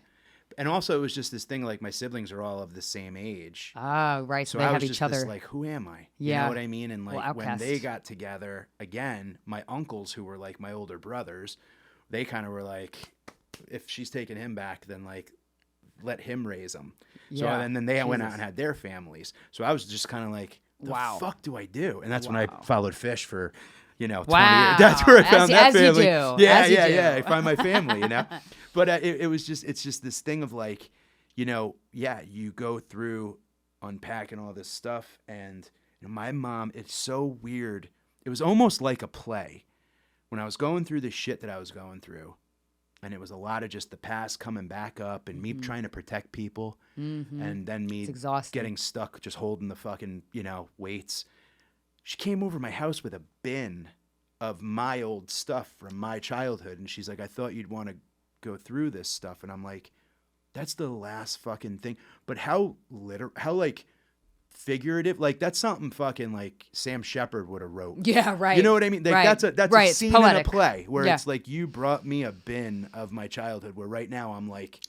and also it was just this thing, like, my siblings are all of the same age. Ah, right. So they have was each just other. This, like, who am I? Yeah. You know what I mean? And like, when outcast. they got together again, my uncles, who were like my older brothers, they kind of were like, if she's taking him back, then like, let him raise them. So and then they went out and had their families. So I was just kind of like, the fuck do I do? And that's when I followed Fish for 20 years. That's where I found that family. Yeah. I find my family, But it's just this thing of like, you go through unpacking all this stuff, and my mom, it's so weird. It was almost like a play when I was going through the shit that I was going through. And it was a lot of just the past coming back up, and me trying to protect people, and then me getting stuck just holding the fucking, weights. She came over my house with a bin of my old stuff from my childhood, and she's like, I thought you'd want to go through this stuff. And I'm like, that's the last fucking thing. But how like figurative. Like that's something fucking like Sam Shepard would have wrote. Yeah, right. You know what I mean? Like right. that's right. a scene in a play where it's like you brought me a bin of my childhood where right now I'm like,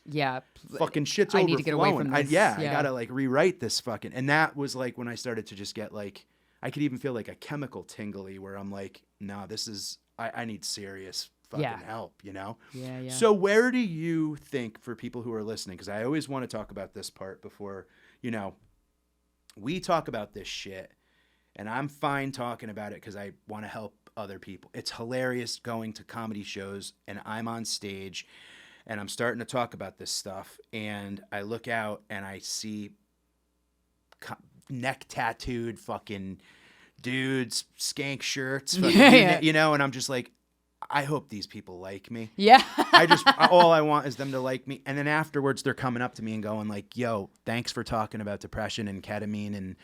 fucking shit's overflowing. I need to get away from this. I gotta like rewrite this fucking. And that was like when I started to just get like, I could even feel like a chemical tingly where I'm like, nah, this is, I need serious fucking help, you know? Yeah. So where do you think, for people who are listening, because I always want to talk about this part before, you know, we talk about this shit, and I'm fine talking about it because I want to help other people. It's hilarious going to comedy shows, and I'm on stage, and I'm starting to talk about this stuff, and I look out, and I see neck-tattooed fucking dudes, skank shirts, fucking, you know, and I'm just like, I hope these people like me. Yeah. All I want is them to like me. And then afterwards, they're coming up to me and going like, yo, thanks for talking about depression and ketamine and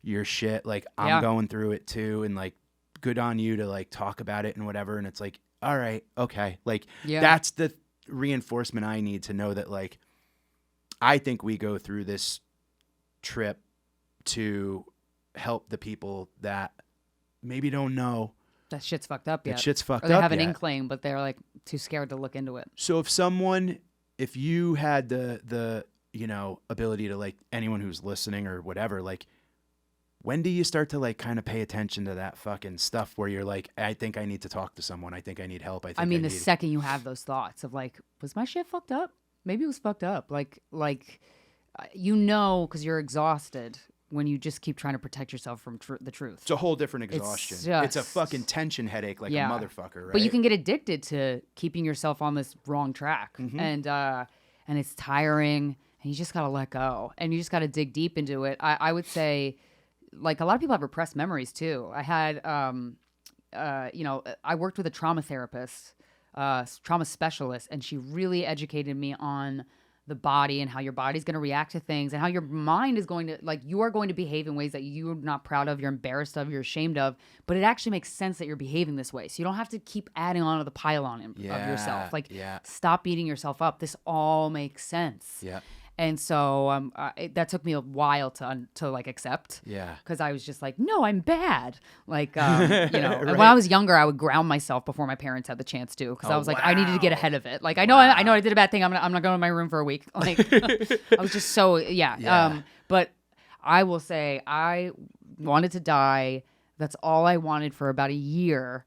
your shit. Like, I'm going through it too. And like, good on you to like talk about it and whatever. And it's like, all right, okay. Like, that's the reinforcement I need to know that like, I think we go through this trip to help the people that maybe don't know that shit's fucked up yet. That shit's fucked or up they have an yet. inkling, but they're like too scared to look into it. So if you had the you know, ability to like anyone who's listening or whatever, like when do you start to like kind of pay attention to that fucking stuff where you're like, I think I need to talk to someone. I think I need help. I mean, the second you have those thoughts of like, was my shit fucked up? Maybe it was fucked up. Like you know, because you're exhausted. When you just keep trying to protect yourself from the truth. It's a whole different exhaustion. It's a fucking tension headache like a motherfucker, right? But you can get addicted to keeping yourself on this wrong track. Mm-hmm. And it's tiring, and you just got to let go. And you just got to dig deep into it. I would say, like, a lot of people have repressed memories, too. I had, you know, I worked with a trauma therapist, trauma specialist, and she really educated me on the body and how your body's going to react to things and how your mind is going to, like, you are going to behave in ways that you're not proud of, you're embarrassed of, you're ashamed of, but it actually makes sense that you're behaving this way. So you don't have to keep adding on to the pile on of yourself. Like, stop beating yourself up. This all makes sense. Yeah. And so that took me a while to like accept. Yeah. Because I was just like, no, I'm bad. Like, you know, right. When I was younger, I would ground myself before my parents had the chance to. Because I was like, I needed to get ahead of it. Like, I know I did a bad thing. I'm not going to my room for a week. Like, I was just so, but I will say I wanted to die. That's all I wanted for about a year.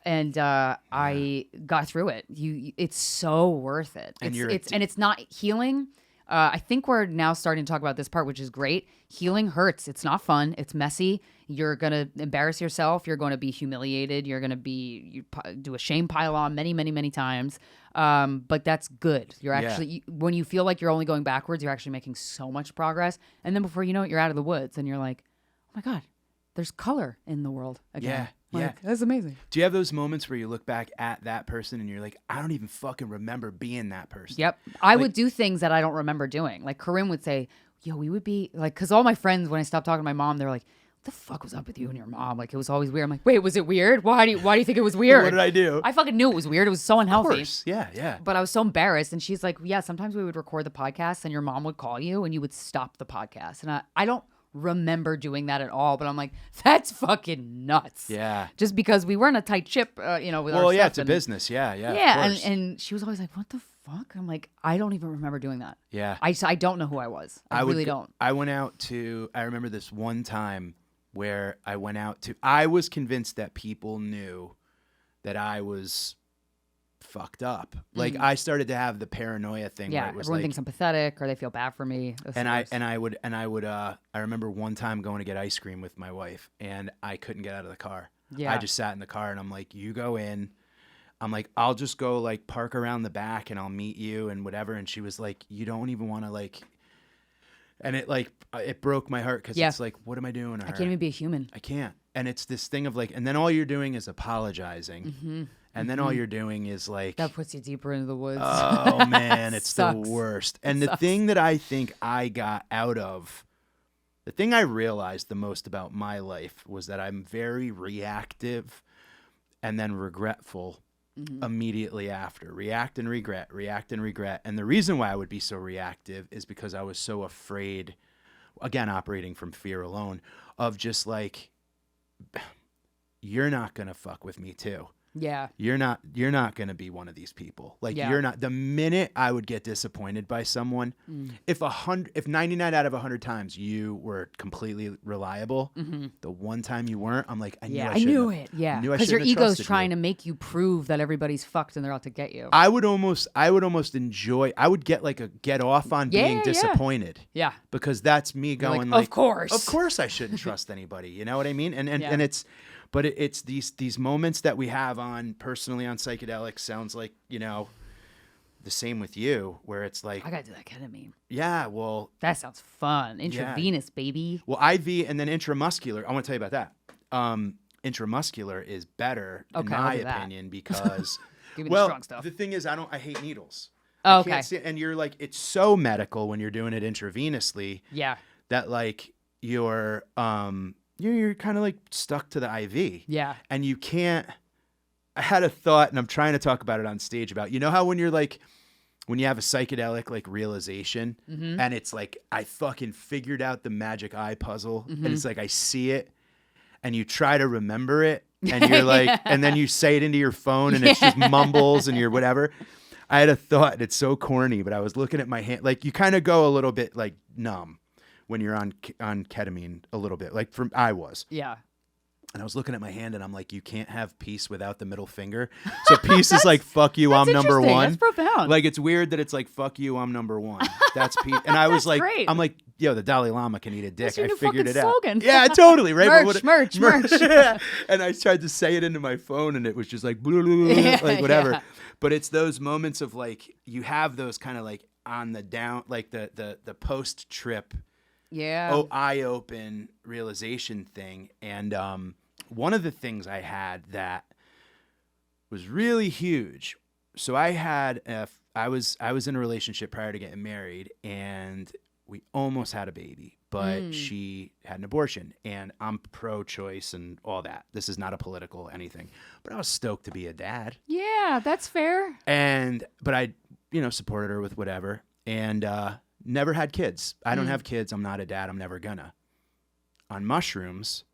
And I got through it. It's so worth it. And it's not healing. I think we're now starting to talk about this part, which is great. Healing hurts. It's not fun. It's messy. You're going to embarrass yourself. You're going to be humiliated. You're going to you do a shame pile on many, many, many times. But that's good. You're actually, when you feel like you're only going backwards, you're actually making so much progress. And then before you know it, you're out of the woods and you're like, oh my God, there's color in the world again. Like, that's amazing. Do you have those moments where you look back at that person and you're like, I don't even fucking remember being that person? Yep. I would do things that I don't remember doing. Like Corinne would say, yo, we would be like, because all my friends, when I stopped talking to my mom, they were like, what the fuck was up with you and your mom? Like, it was always weird. I'm like, wait, was it weird? Why do you think it was weird? What did I do? I fucking knew it was weird. It was so unhealthy. Of course. Yeah. But I was so embarrassed. And she's like, yeah, sometimes we would record the podcast and your mom would call you and you would stop the podcast. And I don't remember doing that at all, but I'm like, that's fucking nuts. Yeah. Just because we weren't a tight ship, with our stuff. Well, yeah, it's a business. Yeah. Yeah, and she was always like, what the fuck? I'm like, I don't even remember doing that. Yeah. I don't know who I was. I really don't. I remember this one time where I was convinced that people knew that I was fucked up. Like I started to have the paranoia thing. Yeah, where it was everyone like, thinks I'm pathetic or they feel bad for me. I remember one time going to get ice cream with my wife and I couldn't get out of the car. Yeah. I just sat in the car and I'm like, you go in. I'm like, I'll just go like park around the back and I'll meet you and whatever. And she was like, you don't even want to like, and it broke my heart because it's like, what am I doing to her? I can't even be a human. I can't. And it's this thing of like, and then all you're doing is apologizing. Mm-hmm. And then all you're doing is like... That puts you deeper into the woods. Oh, man, it's the worst. And the thing that I think I got out of... The thing I realized the most about my life was that I'm very reactive and then regretful immediately after. React and regret. And the reason why I would be so reactive is because I was so afraid again, operating from fear alone of just like, you're not going to fuck with me too. Yeah. You're not going to be one of these people. Like you're not. The minute I would get disappointed by someone, if 99 out of 100 times you were completely reliable, the one time you weren't, I'm like, I knew it. Yeah. Because your ego's trying to make you prove that everybody's fucked and they're out to get you. I would almost enjoy, I would get like a get off on being disappointed. Yeah. Because that's me going like, of course I shouldn't trust anybody. You know what I mean? And it's, but it's these moments that we have personally on psychedelics sounds like, you know, the same with you, where it's like, I got to do that ketamine. Yeah, well. That sounds fun. Intravenous, baby. Well, IV and then intramuscular. I want to tell you about that. Intramuscular is better, in my opinion, because, give me the strong stuff. The thing is, I hate needles. Oh, I can't see it, and you're like, it's so medical when you're doing it intravenously. Yeah. That like you're kind of like stuck to the IV. Yeah. And you can't, I had a thought, and I'm trying to talk about it on stage about, you know how when you're like, when you have a psychedelic like realization and it's like, I fucking figured out the magic eye puzzle and it's like, I see it and you try to remember it and you're like, and then you say it into your phone and it's just mumbles and you're whatever. I had a thought, and it's so corny, but I was looking at my hand, like you kind of go a little bit like numb when you're on ketamine a little bit, like I was. Yeah. And I was looking at my hand and I'm like, you can't have peace without the middle finger. So peace is like, fuck you, I'm number one. That's profound. Like, it's weird that it's like, fuck you, I'm number one. That's peace. And I was like, great. I'm like, yo, the Dalai Lama can eat a dick. That's your I new figured it fucking out. slogan. Yeah, totally. Right. Merch. Yeah. And I tried to say it into my phone and it was just like, blah, blah, blah, like whatever. Yeah. But it's those moments of like, you have those kind of like on the down, like the post trip. Yeah. Eye open realization thing. And one of the things I had that was really huge. So I had I was in a relationship prior to getting married, and we almost had a baby, but she had an abortion, and I'm pro-choice and all that. This is not a political anything, but I was stoked to be a dad. Yeah, that's fair. But I, supported her with whatever, and never had kids. I don't have kids. I'm not a dad. I'm never gonna. On mushrooms,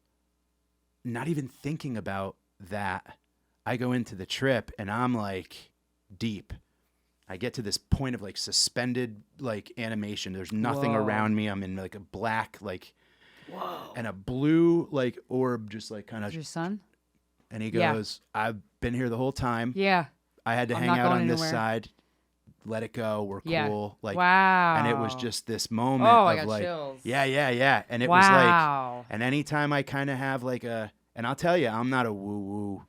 not even thinking about that, I go into the trip and I'm like deep. I get to this point of like suspended like animation. There's nothing around me. I'm in like a black like and a blue like orb just like kind of. Your son? And he goes, I've been here the whole time. Yeah. I had to hang out on this side. Let it go. We're cool. Like, wow. And it was just this moment I of got like, chills. Yeah. And it was like, and anytime I kind of have like and I'll tell you, I'm not a woo-woo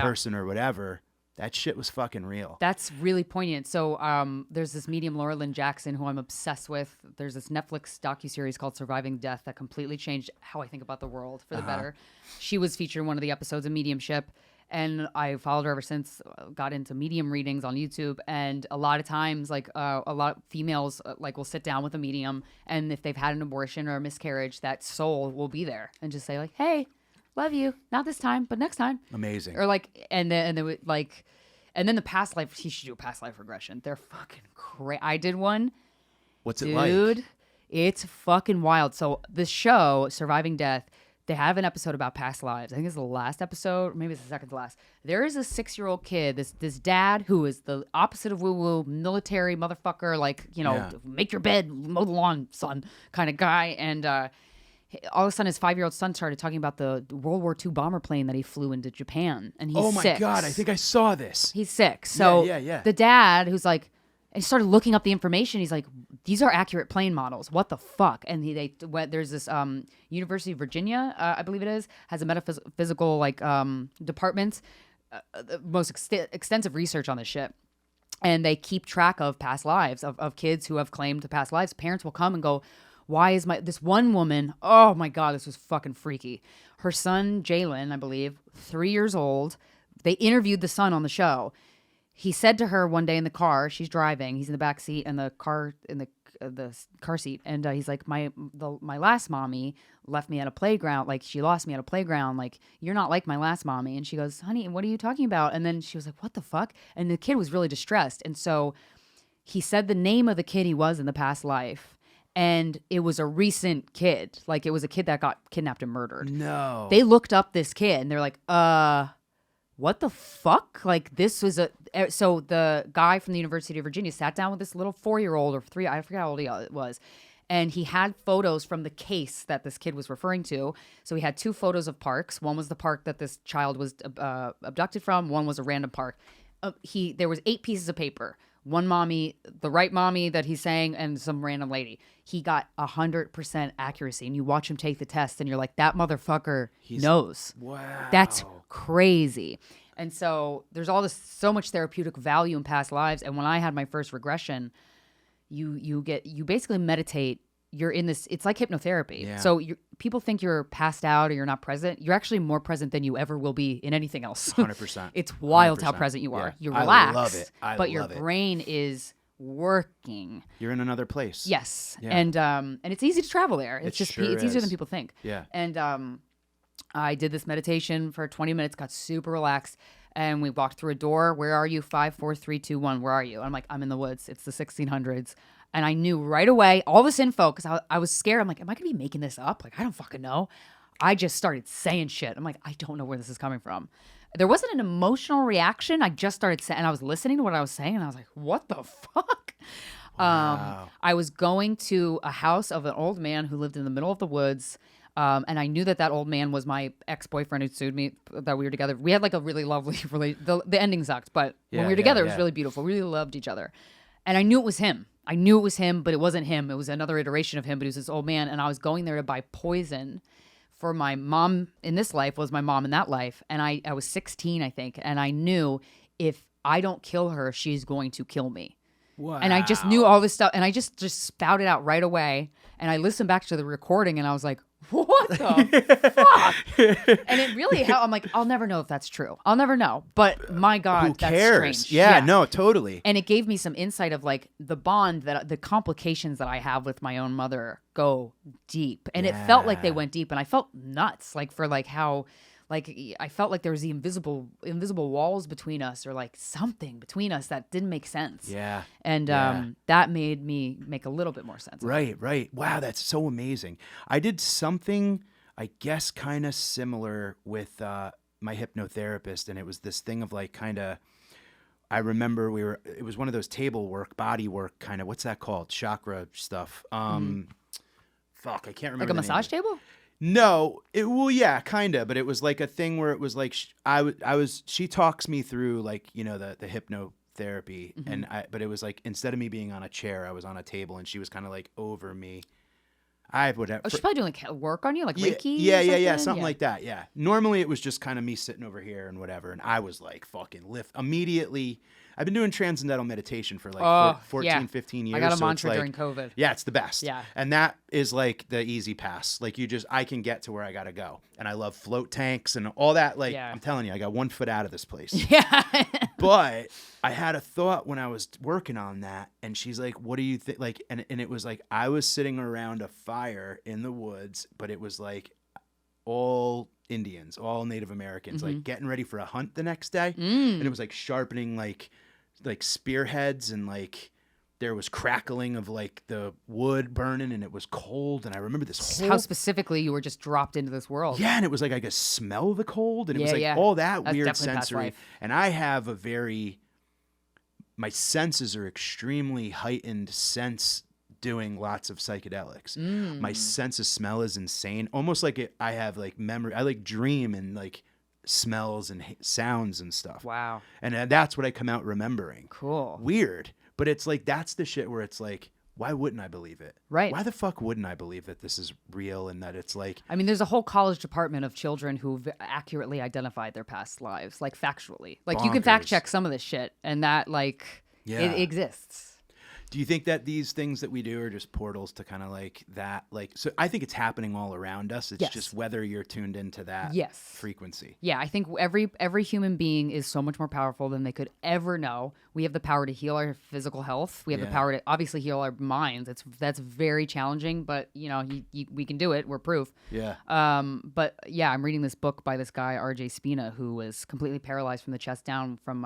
person or whatever. That shit was fucking real. That's really poignant. So there's this medium, Laura Lynn Jackson, who I'm obsessed with. There's this Netflix docuseries called Surviving Death that completely changed how I think about the world for the better. She was featured in one of the episodes of Mediumship. And I followed her ever since, got into medium readings on YouTube. And a lot of times, like a lot of females like will sit down with a medium. And if they've had an abortion or a miscarriage, that soul will be there and just say like, hey, love you. Not this time, but next time. Amazing. Or like, and then the past life, he should do a past life regression. They're fucking crazy. I did one. What's it like? Dude, it's fucking wild. So the show, Surviving Death, they have an episode about past lives. I think it's the last episode, or maybe it's the second to last. There is a 6-year-old kid, this dad who is the opposite of woo-woo, military motherfucker, like, make your bed, mow the lawn, son, kind of guy. And all of a sudden, his 5-year-old son started talking about the World War II bomber plane that he flew into Japan. And he's 6. Oh my God, I think I saw this. He's 6. So yeah. The dad, who's like, he started looking up the information. He's like, these are accurate plane models. What the fuck? And there's this University of Virginia, I believe it is, has a metaphysical like department, the most extensive research on this shit. And they keep track of past lives of kids who have claimed past lives. Parents will come and go, why is this one woman, oh my God, this was fucking freaky. Her son, Jalen, I believe, 3 years old. They interviewed the son on the show. He said to her one day in the car, she's driving, he's in the back seat and the car seat, and he's like, my last mommy left me at a playground, like she lost me at a playground, like you're not like my last mommy. And she goes, honey, what are you talking about? And then she was like, what the fuck? And the kid was really distressed. And so he said the name of the kid he was in the past life, And it was a recent kid. Like, it was a kid that got kidnapped and murdered. No. They looked up this kid and they're like, what the fuck? Like, this was so the guy from the University of Virginia sat down with this little 4-year-old or 3, I forget how old he was. And he had photos from the case that this kid was referring to. So he had 2 photos of parks. One was the park that this child was abducted from. One was a random park. There was 8 pieces of paper. One mommy, the right mommy that he's saying, and some random lady. He got 100% accuracy. And you watch him take the test and you're like, that motherfucker knows. Wow. That's crazy. And so there's so much therapeutic value in past lives. And when I had my first regression, you basically meditate. You're in this, it's like hypnotherapy. Yeah. So people think you're passed out or you're not present. You're actually more present than you ever will be in anything else. 100%. It's wild 100%. how present you are. Yeah. You're relaxed. I love it. But your brain is working. You're in another place. Yes. Yeah. And it's easy to travel there. It's sure it's easier is. than people think. Yeah. And I did this meditation for 20 minutes, got super relaxed. And we walked through a door. Where are you? 5, 4, 3, 2, 1. Where are you? I'm like, I'm in the woods. It's the 1600s. And I knew right away all this info because I was scared. I'm like, am I going to be making this up? Like, I don't fucking know. I just started saying shit. I'm like, I don't know where this is coming from. There wasn't an emotional reaction. I just started saying, and I was listening to what I was saying. And I was like, what the fuck? Wow. I was going to a house of an old man who lived in the middle of the woods. And I knew that old man was my ex-boyfriend who sued me, that we were together. We had like a really lovely relationship. The ending sucked, but when we were together, it was really beautiful. We really loved each other. And I knew it was him. I knew it was him, but it wasn't him. It was another iteration of him, but he was this old man. And I was going there to buy poison for my mom in this life was my mom in that life. And I was 16, I think. And I knew if I don't kill her, she's going to kill me. Wow. And I just knew all this stuff. And I just spouted out right away. And I listened back to the recording and I was like, what the fuck? And it really helped. I'm like, I'll never know if that's true. I'll never know. But my God, who that's cares? strange. Yeah, no, totally. And it gave me some insight of like the bond the complications that I have with my own mother go deep. And it felt like they went deep. And I felt nuts, like for like how, like I felt like there was the invisible walls between us, or like something between us that didn't make sense. Yeah. And that made me make a little bit more sense. Right. Wow, that's so amazing. I did something, I guess, kind of similar with my hypnotherapist, and it was this thing of like kind of, I remember it was one of those table work, body work kind of, what's that called? Chakra stuff. Fuck, I can't remember. Like a massage table? No, yeah, kind of, but it was like a thing where it was like she talks me through like, you know, the hypnotherapy, but it was like instead of me being on a chair, I was on a table, and she was kind of like over me. I would have. Oh, she's probably doing like work on you, like Reiki. Yeah, something like that. Yeah. Normally it was just kind of me sitting over here and whatever, and I was like fucking lift immediately. I've been doing transcendental meditation for like 15 years. I got a so mantra like, during COVID. Yeah, it's the best. Yeah. And that is like the easy pass. Like I can get to where I got to go. And I love float tanks and all that. Like, I'm telling you, I got 1 foot out of this place. Yeah. But I had a thought when I was working on that, and she's like, what do you think? Like, and it was like, I was sitting around a fire in the woods, but it was like all Indians, all Native Americans, like getting ready for a hunt the next day. And it was like sharpening like spearheads, and like there was crackling of like the wood burning, and it was cold. And I remember this how specifically you were just dropped into this world. Yeah, and it was like I could smell the cold, and it was like all that That's weird definitely past sensory. life. And I have my senses are extremely heightened sense doing lots of psychedelics. My sense of smell is insane, almost like I have like memory. I like dream and like smells and sounds and stuff. Wow. And that's what I come out remembering. Cool. Weird. But it's like, that's the shit where it's like, why wouldn't I believe it? Right. Why the fuck wouldn't I believe that this is real and that it's like... I mean, there's a whole college department of children who've accurately identified their past lives, like factually. Like you can fact check some of this shit, and that like, it exists. Do you think that these things that we do are just portals to kind of like that? Like, so I think it's happening all around us. It's just whether you're tuned into that frequency. Yeah, I think every human being is so much more powerful than they could ever know. We have the power to heal our physical health. We have the power to obviously heal our minds. That's very challenging, but you know, we can do it. We're proof. Yeah. But yeah, I'm reading this book by this guy, R.J. Spina, who was completely paralyzed from the chest down from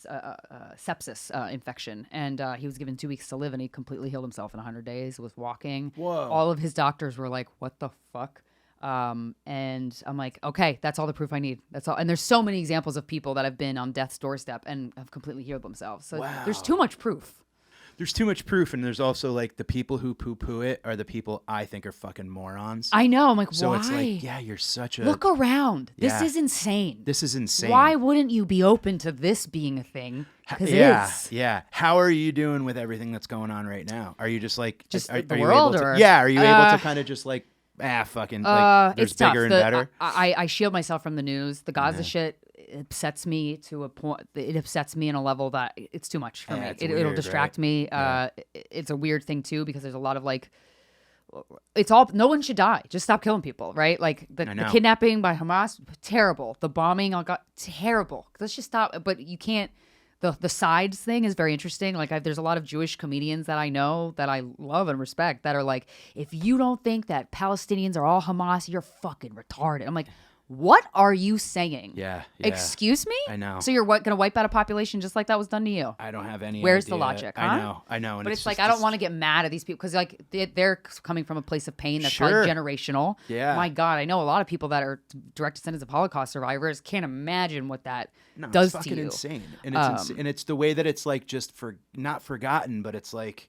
sepsis infection, and he was given 2 weeks to live, and he completely healed himself in 100 days with walking. Whoa. All of his doctors were like, what the fuck? And I'm like, okay, that's all the proof I need. That's all. And there's so many examples of people that have been on death's doorstep and have completely healed themselves. So there's too much proof. There's too much proof, and there's also like the people who poo-poo it are the people I think are fucking morons. I know. I'm like, so why? it's like, yeah, you're such a... Look around. Yeah. This is insane. This is insane. Why wouldn't you be open to this being a thing? Because yeah, it is. Yeah. How are you doing with everything that's going on right now? Are you just like... Just the you world, able to, or... Yeah, are you able to kind of just like, fucking, like, there's it's tough. bigger and better? I shield myself from the news. The Gaza shit upsets me to a point. It upsets me in a level that it's too much for me. It'll distract me. It's a weird thing too, because there's a lot of like, no one should die. Just stop killing people, right? Like the kidnapping by Hamas, terrible. The bombing got terrible. Let's just stop. But you can't. The sides thing is very interesting. Like there's a lot of Jewish comedians that I know that I love and respect that are like, if you don't think that Palestinians are all Hamas, you're fucking retarded. I'm like, what are you saying? Yeah. Excuse me? I know. So you're going to wipe out a population just like that was done to you? I don't have any Where's idea. the logic, huh? I know. And but it's like, I don't want to get mad at these people because like they're coming from a place of pain that's probably generational. Yeah. My God, I know a lot of people that are direct descendants of Holocaust survivors. Can't imagine what that does to you. It's fucking insane. And it's the way that it's like just not forgotten, but it's like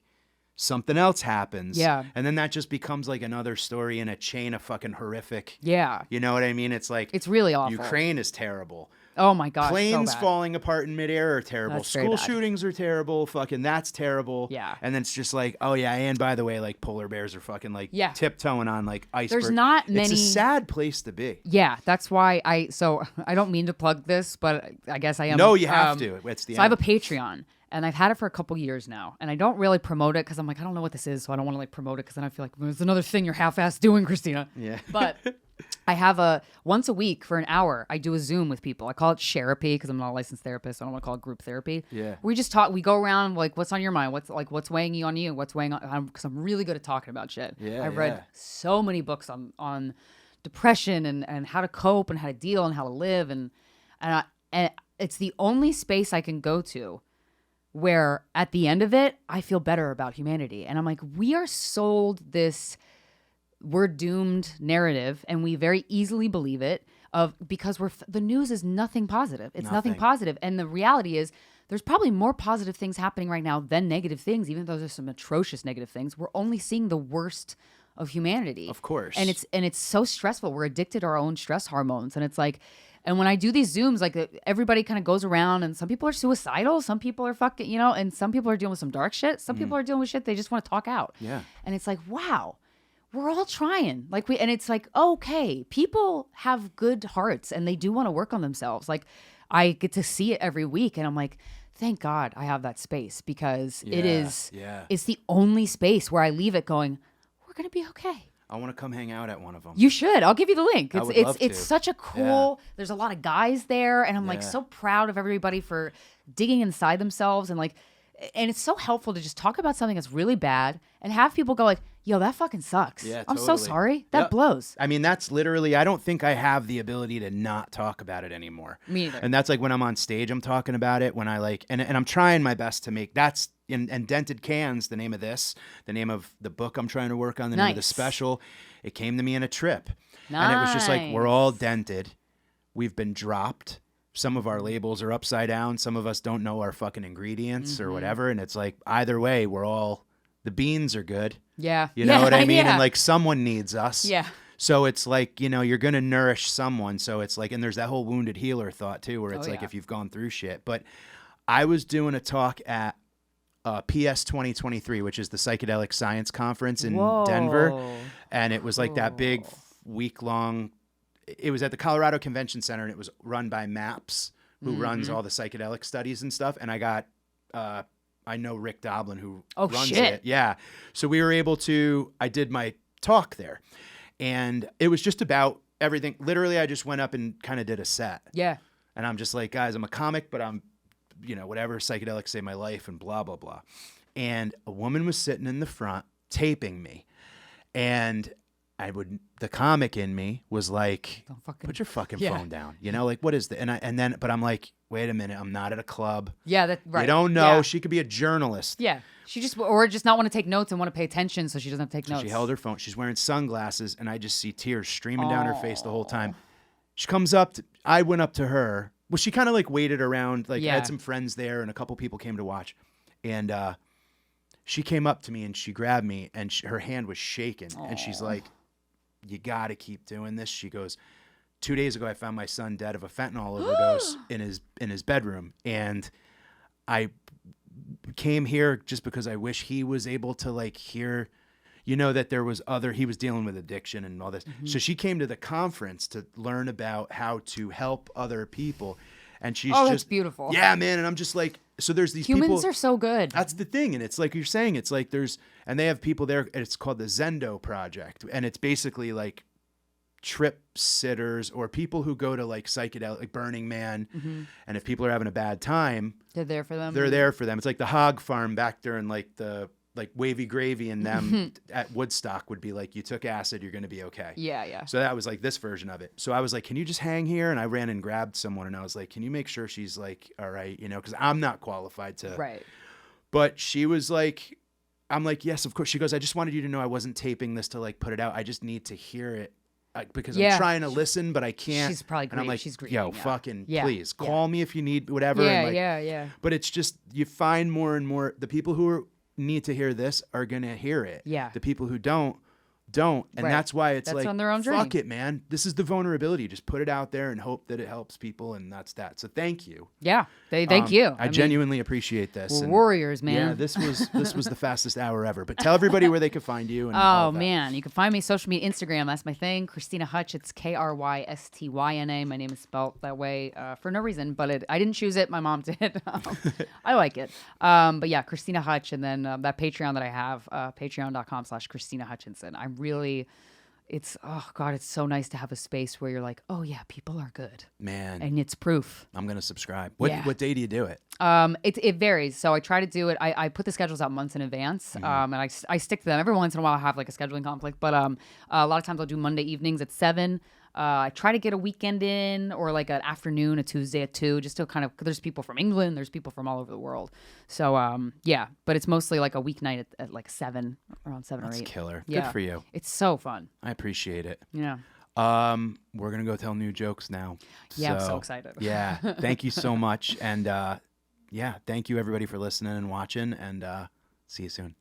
something else happens. Yeah. And then that just becomes like another story in a chain of fucking horrific. Yeah. You know what I mean? It's like, it's really awful. Ukraine is terrible. Oh my God. Planes so bad. falling apart in midair are terrible. That's School shootings are terrible. Fucking that's terrible. Yeah. And then it's just like, oh yeah. And by the way, like polar bears are fucking like tiptoeing on like icebergs. There's not many. It's a sad place to be. Yeah. That's why I don't mean to plug this, but I guess I am. No, you have to. It's the end. I have a Patreon. And I've had it for a couple years now. And I don't really promote it because I'm like, I don't know what this is. So I don't want to like promote it because then I feel like there's another thing you're half-assed doing, Krystyna. Yeah. But I have once a week for an hour, I do a Zoom with people. I call it Sherapy because I'm not a licensed therapist. So I don't want to call it group therapy. Yeah. We just talk. We go around like, what's on your mind? What's weighing you on you? What's weighing on? Because I'm really good at talking about shit. Yeah. I've read so many books on depression and how to cope and how to deal and how to live. And it's the only space I can go to where at the end of it, I feel better about humanity. And I'm like, we are sold this we're doomed narrative, and we very easily believe it because the news is nothing positive. It's nothing positive. And the reality is there's probably more positive things happening right now than negative things, even though there's some atrocious negative things. We're only seeing the worst of humanity. Of course. And it's so stressful. We're addicted to our own stress hormones. And it's like, and when I do these Zooms, like everybody kind of goes around, and some people are suicidal, some people are fucking, and some people are dealing with some dark shit. Some people are dealing with shit they just want to talk out. Yeah. And it's like, wow, we're all trying. And it's like, okay, people have good hearts and they do want to work on themselves. Like I get to see it every week, and I'm like, thank God I have that space, because it's the only space where I leave it going, we're going to be okay. I want to come hang out at one of them. You should. I'll give you the link. It's to. such a cool. Yeah. There's a lot of guys there, and I'm like so proud of everybody for digging inside themselves, and it's so helpful to just talk about something that's really bad and have people go like, "Yo, that fucking sucks. Yeah, I'm so sorry. That blows." I mean, that's literally. I don't think I have the ability to not talk about it anymore. Me either. And that's like when I'm on stage, I'm talking about it. When I and I'm trying my best to make that's. And Dented Cans, the name of this, the name of the book I'm trying to work on, the name of the special, it came to me in a trip. Nice. And it was just like, we're all dented. We've been dropped. Some of our labels are upside down. Some of us don't know our fucking ingredients or whatever. And it's like, either way, the beans are good. Yeah. You know what I mean? And like someone needs us. Yeah. So it's like, you're going to nourish someone. So it's like, and there's that whole wounded healer thought too, where it's like, if you've gone through shit. But I was doing a talk at PS 2023, which is the Psychedelic Science Conference in Denver. And it was like that big week-long, it was at the Colorado Convention Center, and it was run by MAPS, who runs all the psychedelic studies and stuff. And I got, I know Rick Doblin, who runs it. Yeah. So we were able to, I did my talk there. And it was just about everything. Literally, I just went up and kind of did a set. Yeah. And I'm just like, guys, I'm a comic, but I'm, whatever, psychedelics saved my life and blah, blah, blah. And a woman was sitting in the front taping me. And the comic in me was like, put your fucking Yeah. phone down, you know, like what is that? But I'm like, wait a minute, I'm not at a club. Yeah, right. You don't know. Yeah. She could be a journalist. Yeah. She just not want to take notes and want to pay attention, so she doesn't have to take notes. She held her phone. She's wearing sunglasses, and I just see tears streaming down her face the whole time. She comes up. I went up to her. Well, she kind of like waited around. Like I had some friends there, and a couple people came to watch. And she came up to me, and she grabbed me, and her hand was shaking. And she's like, you got to keep doing this. She goes, 2 days ago, I found my son dead of a fentanyl overdose in his bedroom. And I came here just because I wish he was able to like hear, you know, that there was he was dealing with addiction and all this. Mm-hmm. So she came to the conference to learn about how to help other people. And she's that's beautiful. Yeah, man. And I'm just like, so there's these Humans people. are so good. That's the thing. And it's like you're saying, it's like and they have people there. And it's called the Zendo Project. And it's basically like trip sitters or people who go to like psychedelic, like Burning Man. Mm-hmm. And if people are having a bad time, they're there for them. They're there for them. It's like the hog farm back there in like the Wavy Gravy and them at Woodstock would be like, you took acid, you're going to be okay. Yeah, yeah. So that was like this version of it. So I was like, can you just hang here? And I ran and grabbed someone and I was like, can you make sure she's like, all right, you know, because I'm not qualified to. Right. But she was like, I'm like, yes, of course. She goes, I just wanted you to know I wasn't taping this to like put it out. I just need to hear it. Because I'm trying to listen, but I can't. She's probably grieving. And I'm like, she's grieving. Yo, fucking please Yeah. call me if you need whatever. Yeah, and yeah. But it's just, you find more and more, the people who need to hear this are going to hear it. Yeah. The people who don't. And that's why it's like, on their own journey. Fuck it, man. This is the vulnerability. Just put it out there and hope that it helps people. And that's that. So thank you. Yeah. Thank you. I genuinely appreciate this. We're warriors, man. Yeah, this was the fastest hour ever. But tell everybody where they can find you. And oh, man. You can find me social media, Instagram. That's my thing. Krystyna Hutch. It's Krystyna. My name is spelled that way for no reason, but I didn't choose it. My mom did. I like it. But yeah, Krystyna Hutch. And then that Patreon that I have, patreon.com/Krystyna Hutchinson. It's so nice to have a space where you're like, oh yeah, people are good, man, and it's proof. I'm gonna subscribe. What day do you do it? It varies. So I try to do it. I put the schedules out months in advance, and I stick to them. Every once in a while I have like a scheduling conflict, but a lot of times I'll do Monday evenings at 7. I try to get a weekend in or like an afternoon, a Tuesday at 2, just to kind of, there's people from England, there's people from all over the world. So, but it's mostly like a weeknight at like 7, around 7 or 8. That's killer. Yeah. Good for you. It's so fun. I appreciate it. Yeah. We're going to go tell new jokes now. Yeah, I'm so excited. Yeah. Thank you so much. And, thank you everybody for listening and watching, and see you soon.